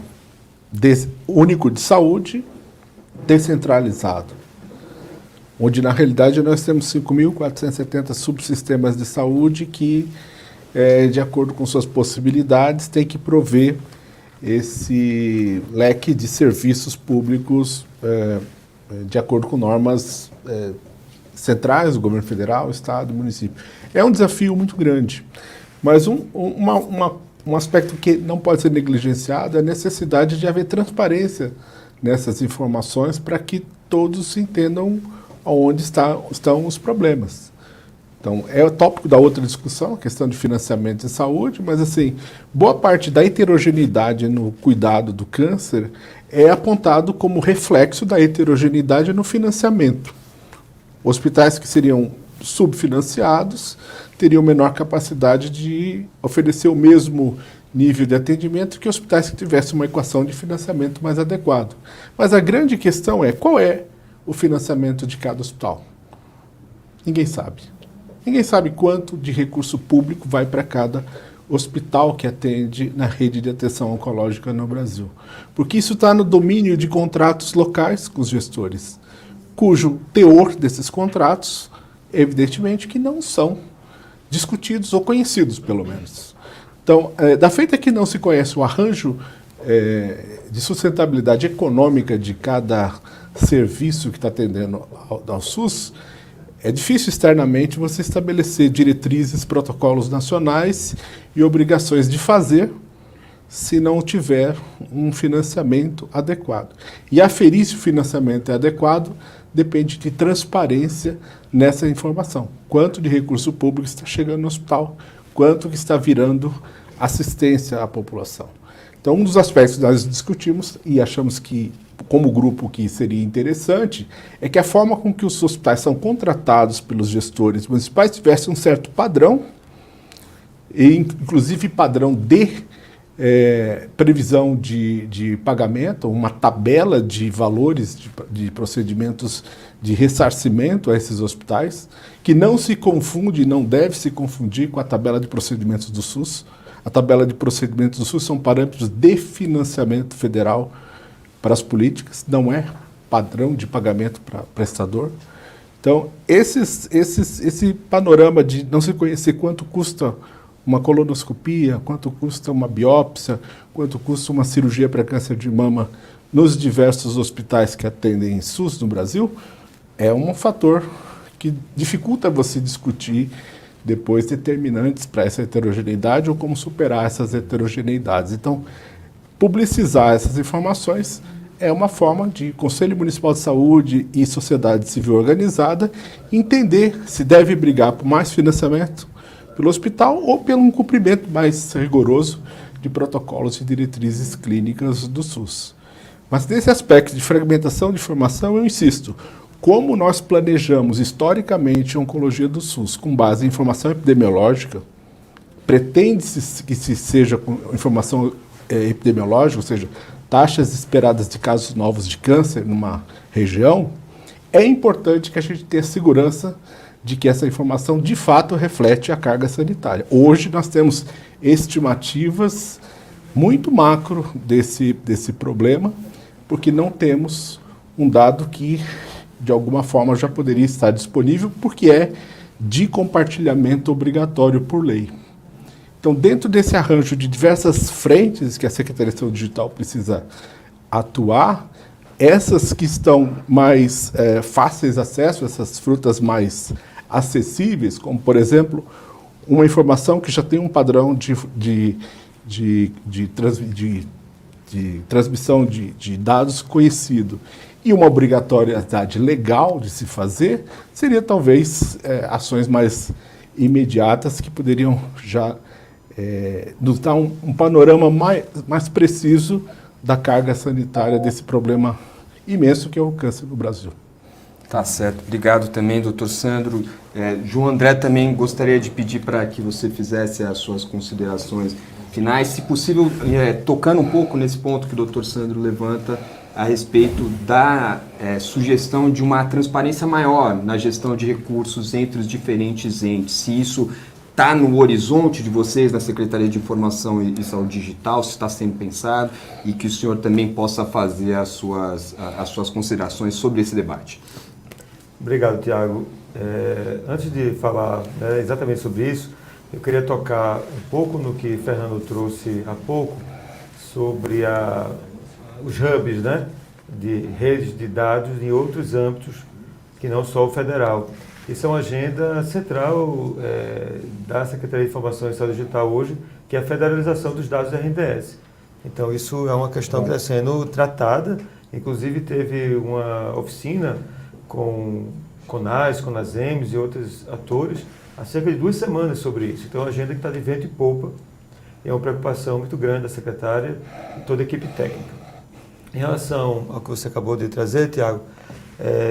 C: único de saúde descentralizado, onde, na realidade, nós temos 5.470 subsistemas de saúde que, de acordo com suas possibilidades, tem que prover esse leque de serviços públicos de acordo com normas centrais do governo federal, estado, município. É um desafio muito grande, mas um aspecto que não pode ser negligenciado é a necessidade de haver transparência nessas informações para que todos entendam onde estão os problemas. Então, é o tópico da outra discussão, a questão de financiamento de saúde, mas, assim, boa parte da heterogeneidade no cuidado do câncer é apontado como reflexo da heterogeneidade no financiamento. Hospitais que seriam subfinanciados teriam menor capacidade de oferecer o mesmo nível de atendimento que hospitais que tivessem uma equação de financiamento mais adequado. Mas a grande questão é, qual é o financiamento de cada hospital? Ninguém sabe. Ninguém sabe quanto de recurso público vai para cada hospital que atende na rede de atenção oncológica no Brasil. Porque isso está no domínio de contratos locais com os gestores, cujo teor desses contratos, evidentemente, que não são discutidos ou conhecidos, pelo menos. Então, da feita que não se conhece o arranjo de sustentabilidade econômica de cada serviço que está atendendo ao SUS, é difícil externamente você estabelecer diretrizes, protocolos nacionais e obrigações de fazer se não tiver um financiamento adequado. E aferir se o financiamento é adequado depende de transparência nessa informação. Quanto de recurso público está chegando no hospital, quanto que está virando assistência à população. Então, um dos aspectos que nós discutimos e achamos que, como grupo, que seria interessante, é que a forma com que os hospitais são contratados pelos gestores municipais tivesse um certo padrão, e inclusive padrão de previsão de pagamento, uma tabela de valores de procedimentos de ressarcimento a esses hospitais, que não se confunde, não deve se confundir com a tabela de procedimentos do SUS. A tabela de procedimentos do SUS são parâmetros de financiamento federal para as políticas, não é padrão de pagamento para prestador. Então, esse panorama de não se conhecer quanto custa uma colonoscopia, quanto custa uma biópsia, quanto custa uma cirurgia para câncer de mama nos diversos hospitais que atendem SUS no Brasil, é um fator que dificulta você discutir depois determinantes para essa heterogeneidade ou como superar essas heterogeneidades. Então, publicizar essas informações é uma forma de Conselho Municipal de Saúde e sociedade civil organizada entender se deve brigar por mais financiamento pelo hospital ou pelo um cumprimento mais rigoroso de protocolos e diretrizes clínicas do SUS. Mas nesse aspecto de fragmentação de informação, eu insisto, como nós planejamos historicamente a oncologia do SUS com base em informação epidemiológica, pretende-se que se seja com informação epidemiológica, ou seja, taxas esperadas de casos novos de câncer numa região, é importante que a gente tenha segurança de que essa informação de fato reflete a carga sanitária. Hoje nós temos estimativas muito macro desse problema, porque não temos um dado que de alguma forma já poderia estar disponível, porque é de compartilhamento obrigatório por lei. Então, dentro desse arranjo de diversas frentes que a Secretaria de Saúde Digital precisa atuar, essas que estão mais fáceis de acesso, essas frutas mais acessíveis, como, por exemplo, uma informação que já tem um padrão de de transmissão de dados conhecido e uma obrigatoriedade legal de se fazer, seria talvez ações mais imediatas que poderiam já nos dar um panorama mais preciso da carga sanitária desse problema imenso que é o câncer no Brasil.
A: Tá certo. Obrigado também, doutor Sandro. João André, também gostaria de pedir para que você fizesse as suas considerações finais, se possível, tocando um pouco nesse ponto que o doutor Sandro levanta a respeito da sugestão de uma transparência maior na gestão de recursos entre os diferentes entes. Se isso está no horizonte de vocês, na Secretaria de Informação e Saúde Digital, se está sendo pensado, e que o senhor também possa fazer as suas considerações sobre esse debate.
B: Obrigado, Tiago. Antes de falar exatamente sobre isso, eu queria tocar um pouco no que Fernando trouxe há pouco sobre os hubs, né, de redes de dados em outros âmbitos que não só o federal. Isso é uma agenda central da Secretaria de Informação e Saúde Digital hoje, que é a federalização dos dados da RNDS. Então, isso é uma questão que está sendo tratada. Inclusive, teve uma oficina com CONAS, CONASEMS e outros atores há cerca de 2 semanas sobre isso. Então, é uma agenda que está de vento e popa. E é uma preocupação muito grande da secretária e toda a equipe técnica. Em relação ao que você acabou de trazer, Tiago,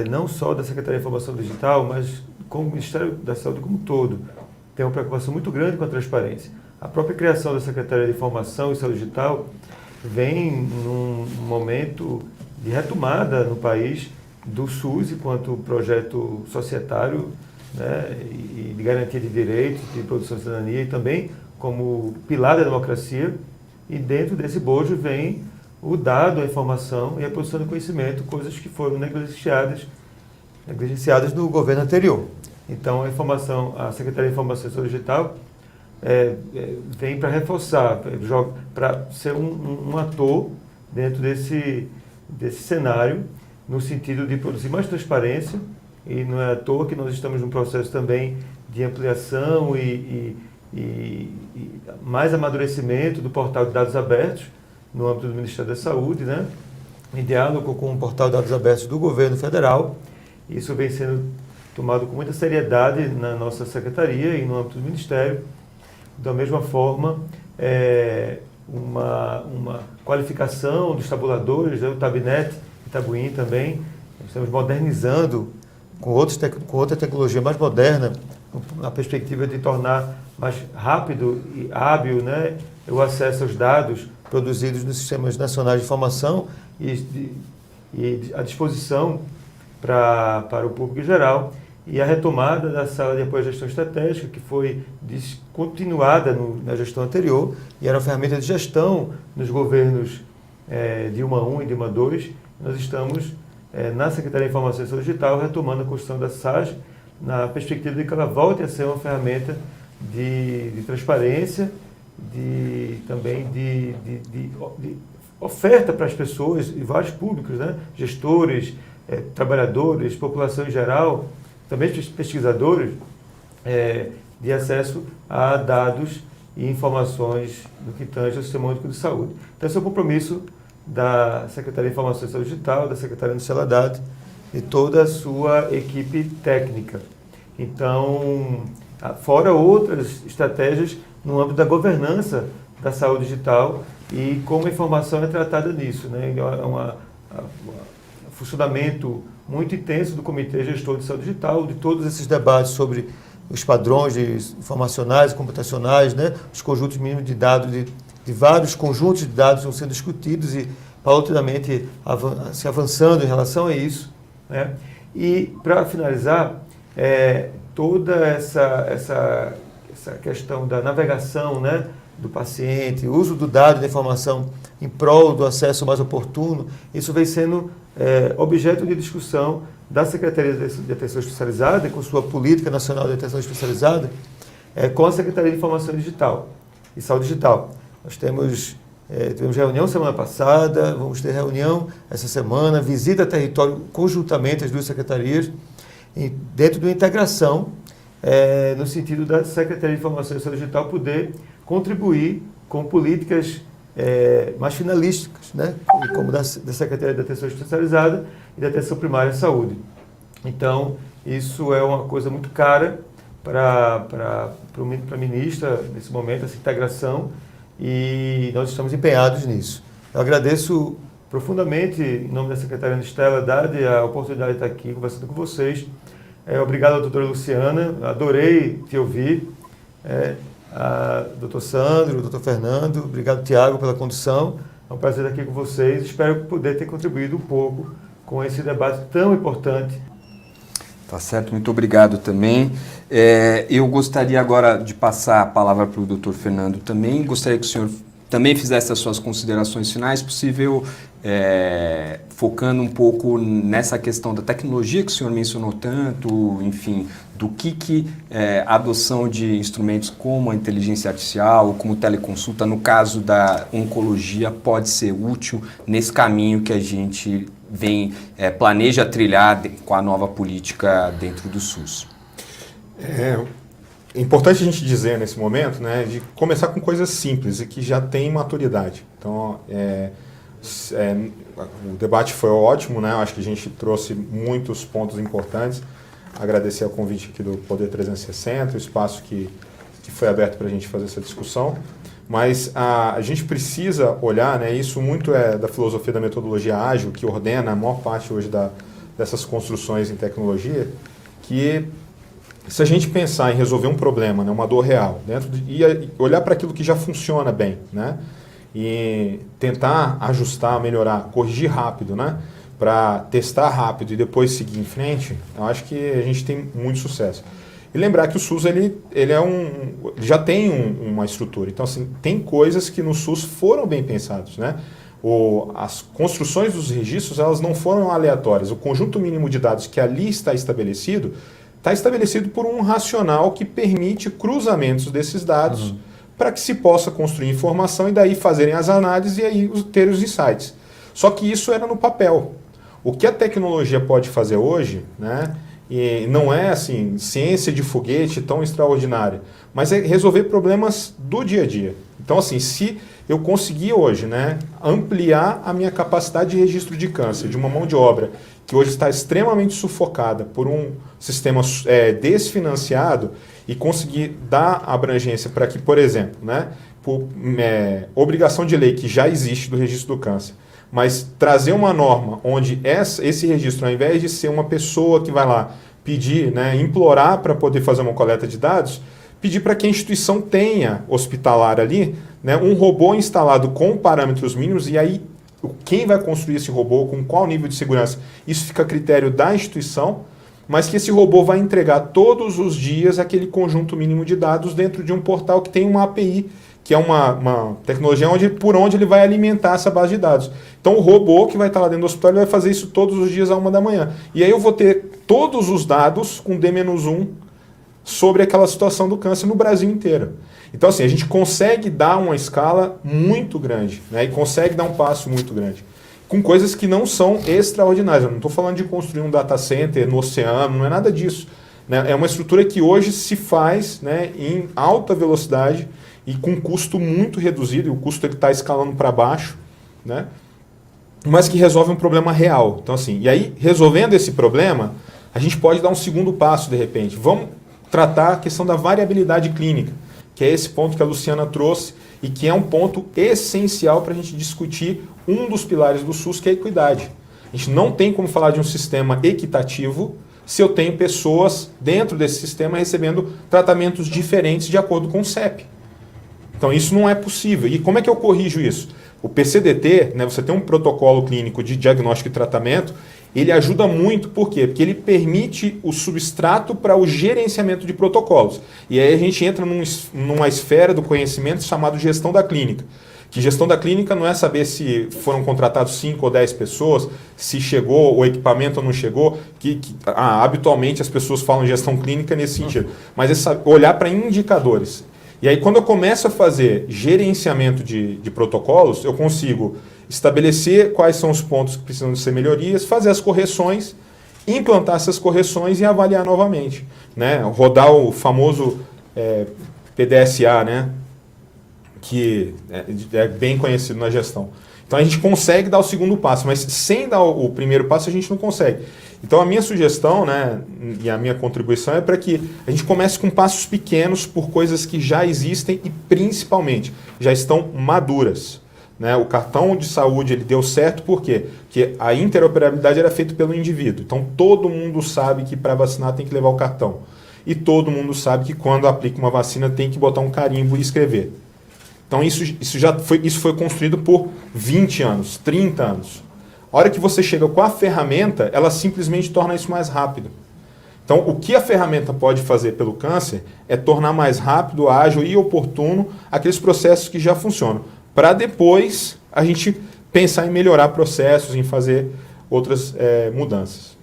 B: não só da Secretaria de Informação Digital, mas com o Ministério da Saúde como um todo, tem uma preocupação muito grande com a transparência. A própria criação da Secretaria de Informação e Saúde Digital vem num momento de retomada no país do SUS enquanto projeto societário, né, e de garantia de direitos, de produção de cidadania e também como pilar da democracia. E dentro desse bojo vem o dado, a informação e a produção de conhecimento, coisas que foram negligenciadas no governo anterior. Então, a Secretaria de Informação e Saúde Digital vem para reforçar, para ser um ator dentro desse cenário, no sentido de produzir mais transparência, e não é à toa que nós estamos num processo também de ampliação e mais amadurecimento do portal de dados abertos no âmbito do Ministério da Saúde, né? Em diálogo com o portal de dados abertos do governo federal. Isso vem sendo tomado com muita seriedade na nossa secretaria e no âmbito do Ministério. Da mesma forma, uma qualificação dos tabuladores, né? O Tabnet, Itabuim também, estamos modernizando com outra tecnologia mais moderna, na perspectiva de tornar mais rápido e hábil, né, o acesso aos dados produzidos nos sistemas nacionais de informação e à disposição para o público em geral. E a retomada da sala de apoio à gestão estratégica, que foi descontinuada na gestão anterior, e era uma ferramenta de gestão nos governos Dilma I e Dilma II. Nós estamos, na Secretaria de Informação e Saúde Digital, retomando a construção da SAG, na perspectiva de que ela volte a ser uma ferramenta de transparência, também de oferta para as pessoas e vários públicos, né? Gestores, trabalhadores, população em geral, também pesquisadores, de acesso a dados e informações no que tange ao Sistema Único de Saúde. Então, esse é o compromisso da Secretaria de Informação e Saúde Digital, da Secretaria de Saúde e toda a sua equipe técnica. Então, fora outras estratégias no âmbito da governança da saúde digital e como a informação é tratada nisso, né? É um funcionamento muito intenso do Comitê Gestor de Saúde Digital, de todos esses debates sobre os padrões informacionais e computacionais, né? Os conjuntos mínimos de dados, de vários conjuntos de dados estão sendo discutidos e paulatinamente se avançando em relação a isso, né? E, para finalizar, toda essa questão da navegação, né, do paciente, o uso do dado e da informação em prol do acesso mais oportuno, isso vem sendo objeto de discussão da Secretaria de Atenção Especializada, com sua Política Nacional de Atenção Especializada, com a Secretaria de Informação Digital e Saúde Digital. Nós tivemos reunião semana passada, vamos ter reunião essa semana, visita a território conjuntamente as duas secretarias, dentro de uma integração, no sentido da Secretaria de Informação e Saúde Digital poder contribuir com políticas mais finalísticas, né? Como da Secretaria de Atenção Especializada e da Atenção Primária à Saúde. Então, isso é uma coisa muito cara para a ministra, nesse momento, essa integração, e nós estamos empenhados nisso. Eu agradeço profundamente, em nome da Secretaria Ana Estela Haddad, a oportunidade de estar aqui conversando com vocês. Obrigado à doutora Luciana, adorei te ouvir. A doutor Sandro, doutor Fernando, obrigado, Tiago, pela condução. É um prazer estar aqui com vocês. Espero poder ter contribuído um pouco com esse debate tão importante.
A: Tá certo, muito obrigado também. Eu gostaria agora de passar a palavra para o doutor Fernando também. Gostaria que o senhor também fizesse as suas considerações finais, possível focando um pouco nessa questão da tecnologia que o senhor mencionou tanto, enfim, do que a adoção de instrumentos como a inteligência artificial, como teleconsulta, no caso da oncologia, pode ser útil nesse caminho que a gente planeja trilhar com a nova política dentro do SUS.
D: É importante a gente dizer nesse momento, né, de começar com coisas simples e que já tem maturidade. Então, o debate foi ótimo, né? Acho que a gente trouxe muitos pontos importantes. Agradecer o convite aqui do Poder 360, o espaço que foi aberto para a gente fazer essa discussão. Mas a gente precisa olhar, né, isso muito é da filosofia da metodologia ágil, que ordena a maior parte hoje dessas construções em tecnologia, que se a gente pensar em resolver um problema, né, uma dor real, e olhar para aquilo que já funciona bem, né, e tentar ajustar, melhorar, corrigir rápido, né, para testar rápido e depois seguir em frente, eu acho que a gente tem muito sucesso. E lembrar que o SUS ele já tem uma estrutura. Então, assim, tem coisas que no SUS foram bem pensados, né? As construções dos registros, elas não foram aleatórias. O conjunto mínimo de dados que ali está estabelecido por um racional que permite cruzamentos desses dados para que se possa construir informação e daí fazerem as análises e aí ter os insights. Só que isso era no papel. O que a tecnologia pode fazer hoje, né? E não é assim, ciência de foguete tão extraordinária, mas é resolver problemas do dia a dia. Então, assim, se eu conseguir hoje, né, ampliar a minha capacidade de registro de câncer de uma mão de obra que hoje está extremamente sufocada por um sistema desfinanciado e conseguir dar abrangência para que, por exemplo, né, por obrigação de lei que já existe do registro do câncer, mas trazer uma norma onde esse registro, ao invés de ser uma pessoa que vai lá pedir, né, implorar para poder fazer uma coleta de dados, pedir para que a instituição tenha hospitalar ali, né, um robô instalado com parâmetros mínimos, e aí quem vai construir esse robô, com qual nível de segurança, isso fica a critério da instituição, mas que esse robô vai entregar todos os dias aquele conjunto mínimo de dados dentro de um portal que tem uma API, que é uma tecnologia por onde ele vai alimentar essa base de dados. Então o robô que vai estar lá dentro do hospital, ele vai fazer isso todos os dias à 1 da manhã. E aí eu vou ter todos os dados com D-1 sobre aquela situação do câncer no Brasil inteiro. Então assim, a gente consegue dar uma escala muito grande, né, e consegue dar um passo muito grande, com coisas que não são extraordinárias. Eu não estou falando de construir um data center no oceano, não é nada disso, né? É uma estrutura que hoje se faz, né, em alta velocidade, e com custo muito reduzido, e o custo está escalando para baixo, né? Mas que resolve um problema real. Então, assim, e aí, resolvendo esse problema, a gente pode dar um segundo passo, de repente. Vamos tratar a questão da variabilidade clínica, que é esse ponto que a Luciana trouxe, e que é um ponto essencial para a gente discutir um dos pilares do SUS, que é a equidade. A gente não tem como falar de um sistema equitativo se eu tenho pessoas dentro desse sistema recebendo tratamentos diferentes de acordo com o CEP. Então isso não é possível. E como é que eu corrijo isso? O PCDT, né, você tem um protocolo clínico de diagnóstico e tratamento, ele ajuda muito, por quê? Porque ele permite o substrato para o gerenciamento de protocolos. E aí a gente entra numa esfera do conhecimento chamado gestão da clínica. Que gestão da clínica não é saber se foram contratados 5 ou 10 pessoas, se chegou o equipamento ou não chegou, habitualmente as pessoas falam gestão clínica nesse sentido, mas é olhar para indicadores. E aí, quando eu começo a fazer gerenciamento de protocolos, eu consigo estabelecer quais são os pontos que precisam de ser melhorias, fazer as correções, implantar essas correções e avaliar novamente, né? Rodar o famoso PDSA, né? que é bem conhecido na gestão. Então a gente consegue dar o segundo passo, mas sem dar o primeiro passo a gente não consegue. Então a minha sugestão, né, e a minha contribuição é para que a gente comece com passos pequenos por coisas que já existem e principalmente já estão maduras. Né? O cartão de saúde ele deu certo por quê? Porque a interoperabilidade era feita pelo indivíduo. Então todo mundo sabe que para vacinar tem que levar o cartão. E todo mundo sabe que quando aplica uma vacina tem que botar um carimbo e escrever. Então isso foi construído por 20 anos, 30 anos. A hora que você chega com a ferramenta, ela simplesmente torna isso mais rápido. Então o que a ferramenta pode fazer pelo câncer é tornar mais rápido, ágil e oportuno aqueles processos que já funcionam. Para depois a gente pensar em melhorar processos, em fazer outras mudanças.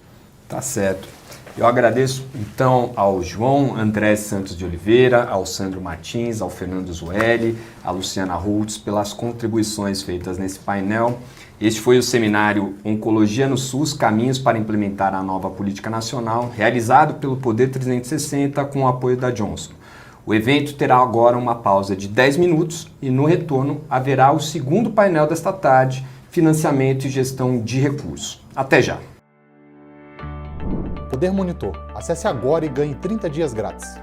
A: Tá certo. Eu agradeço, então, ao João André Santos de Oliveira, ao Sandro Martins, ao Fernando Zueli, à Luciana Holtz, pelas contribuições feitas nesse painel. Este foi o seminário Oncologia no SUS, Caminhos para Implementar a Nova Política Nacional, realizado pelo Poder 360 com o apoio da Johnson. O evento terá agora uma pausa de 10 minutos e, no retorno, haverá o segundo painel desta tarde, Financiamento e Gestão de Recursos. Até já!
F: Poder Monitor. Acesse agora e ganhe 30 dias grátis.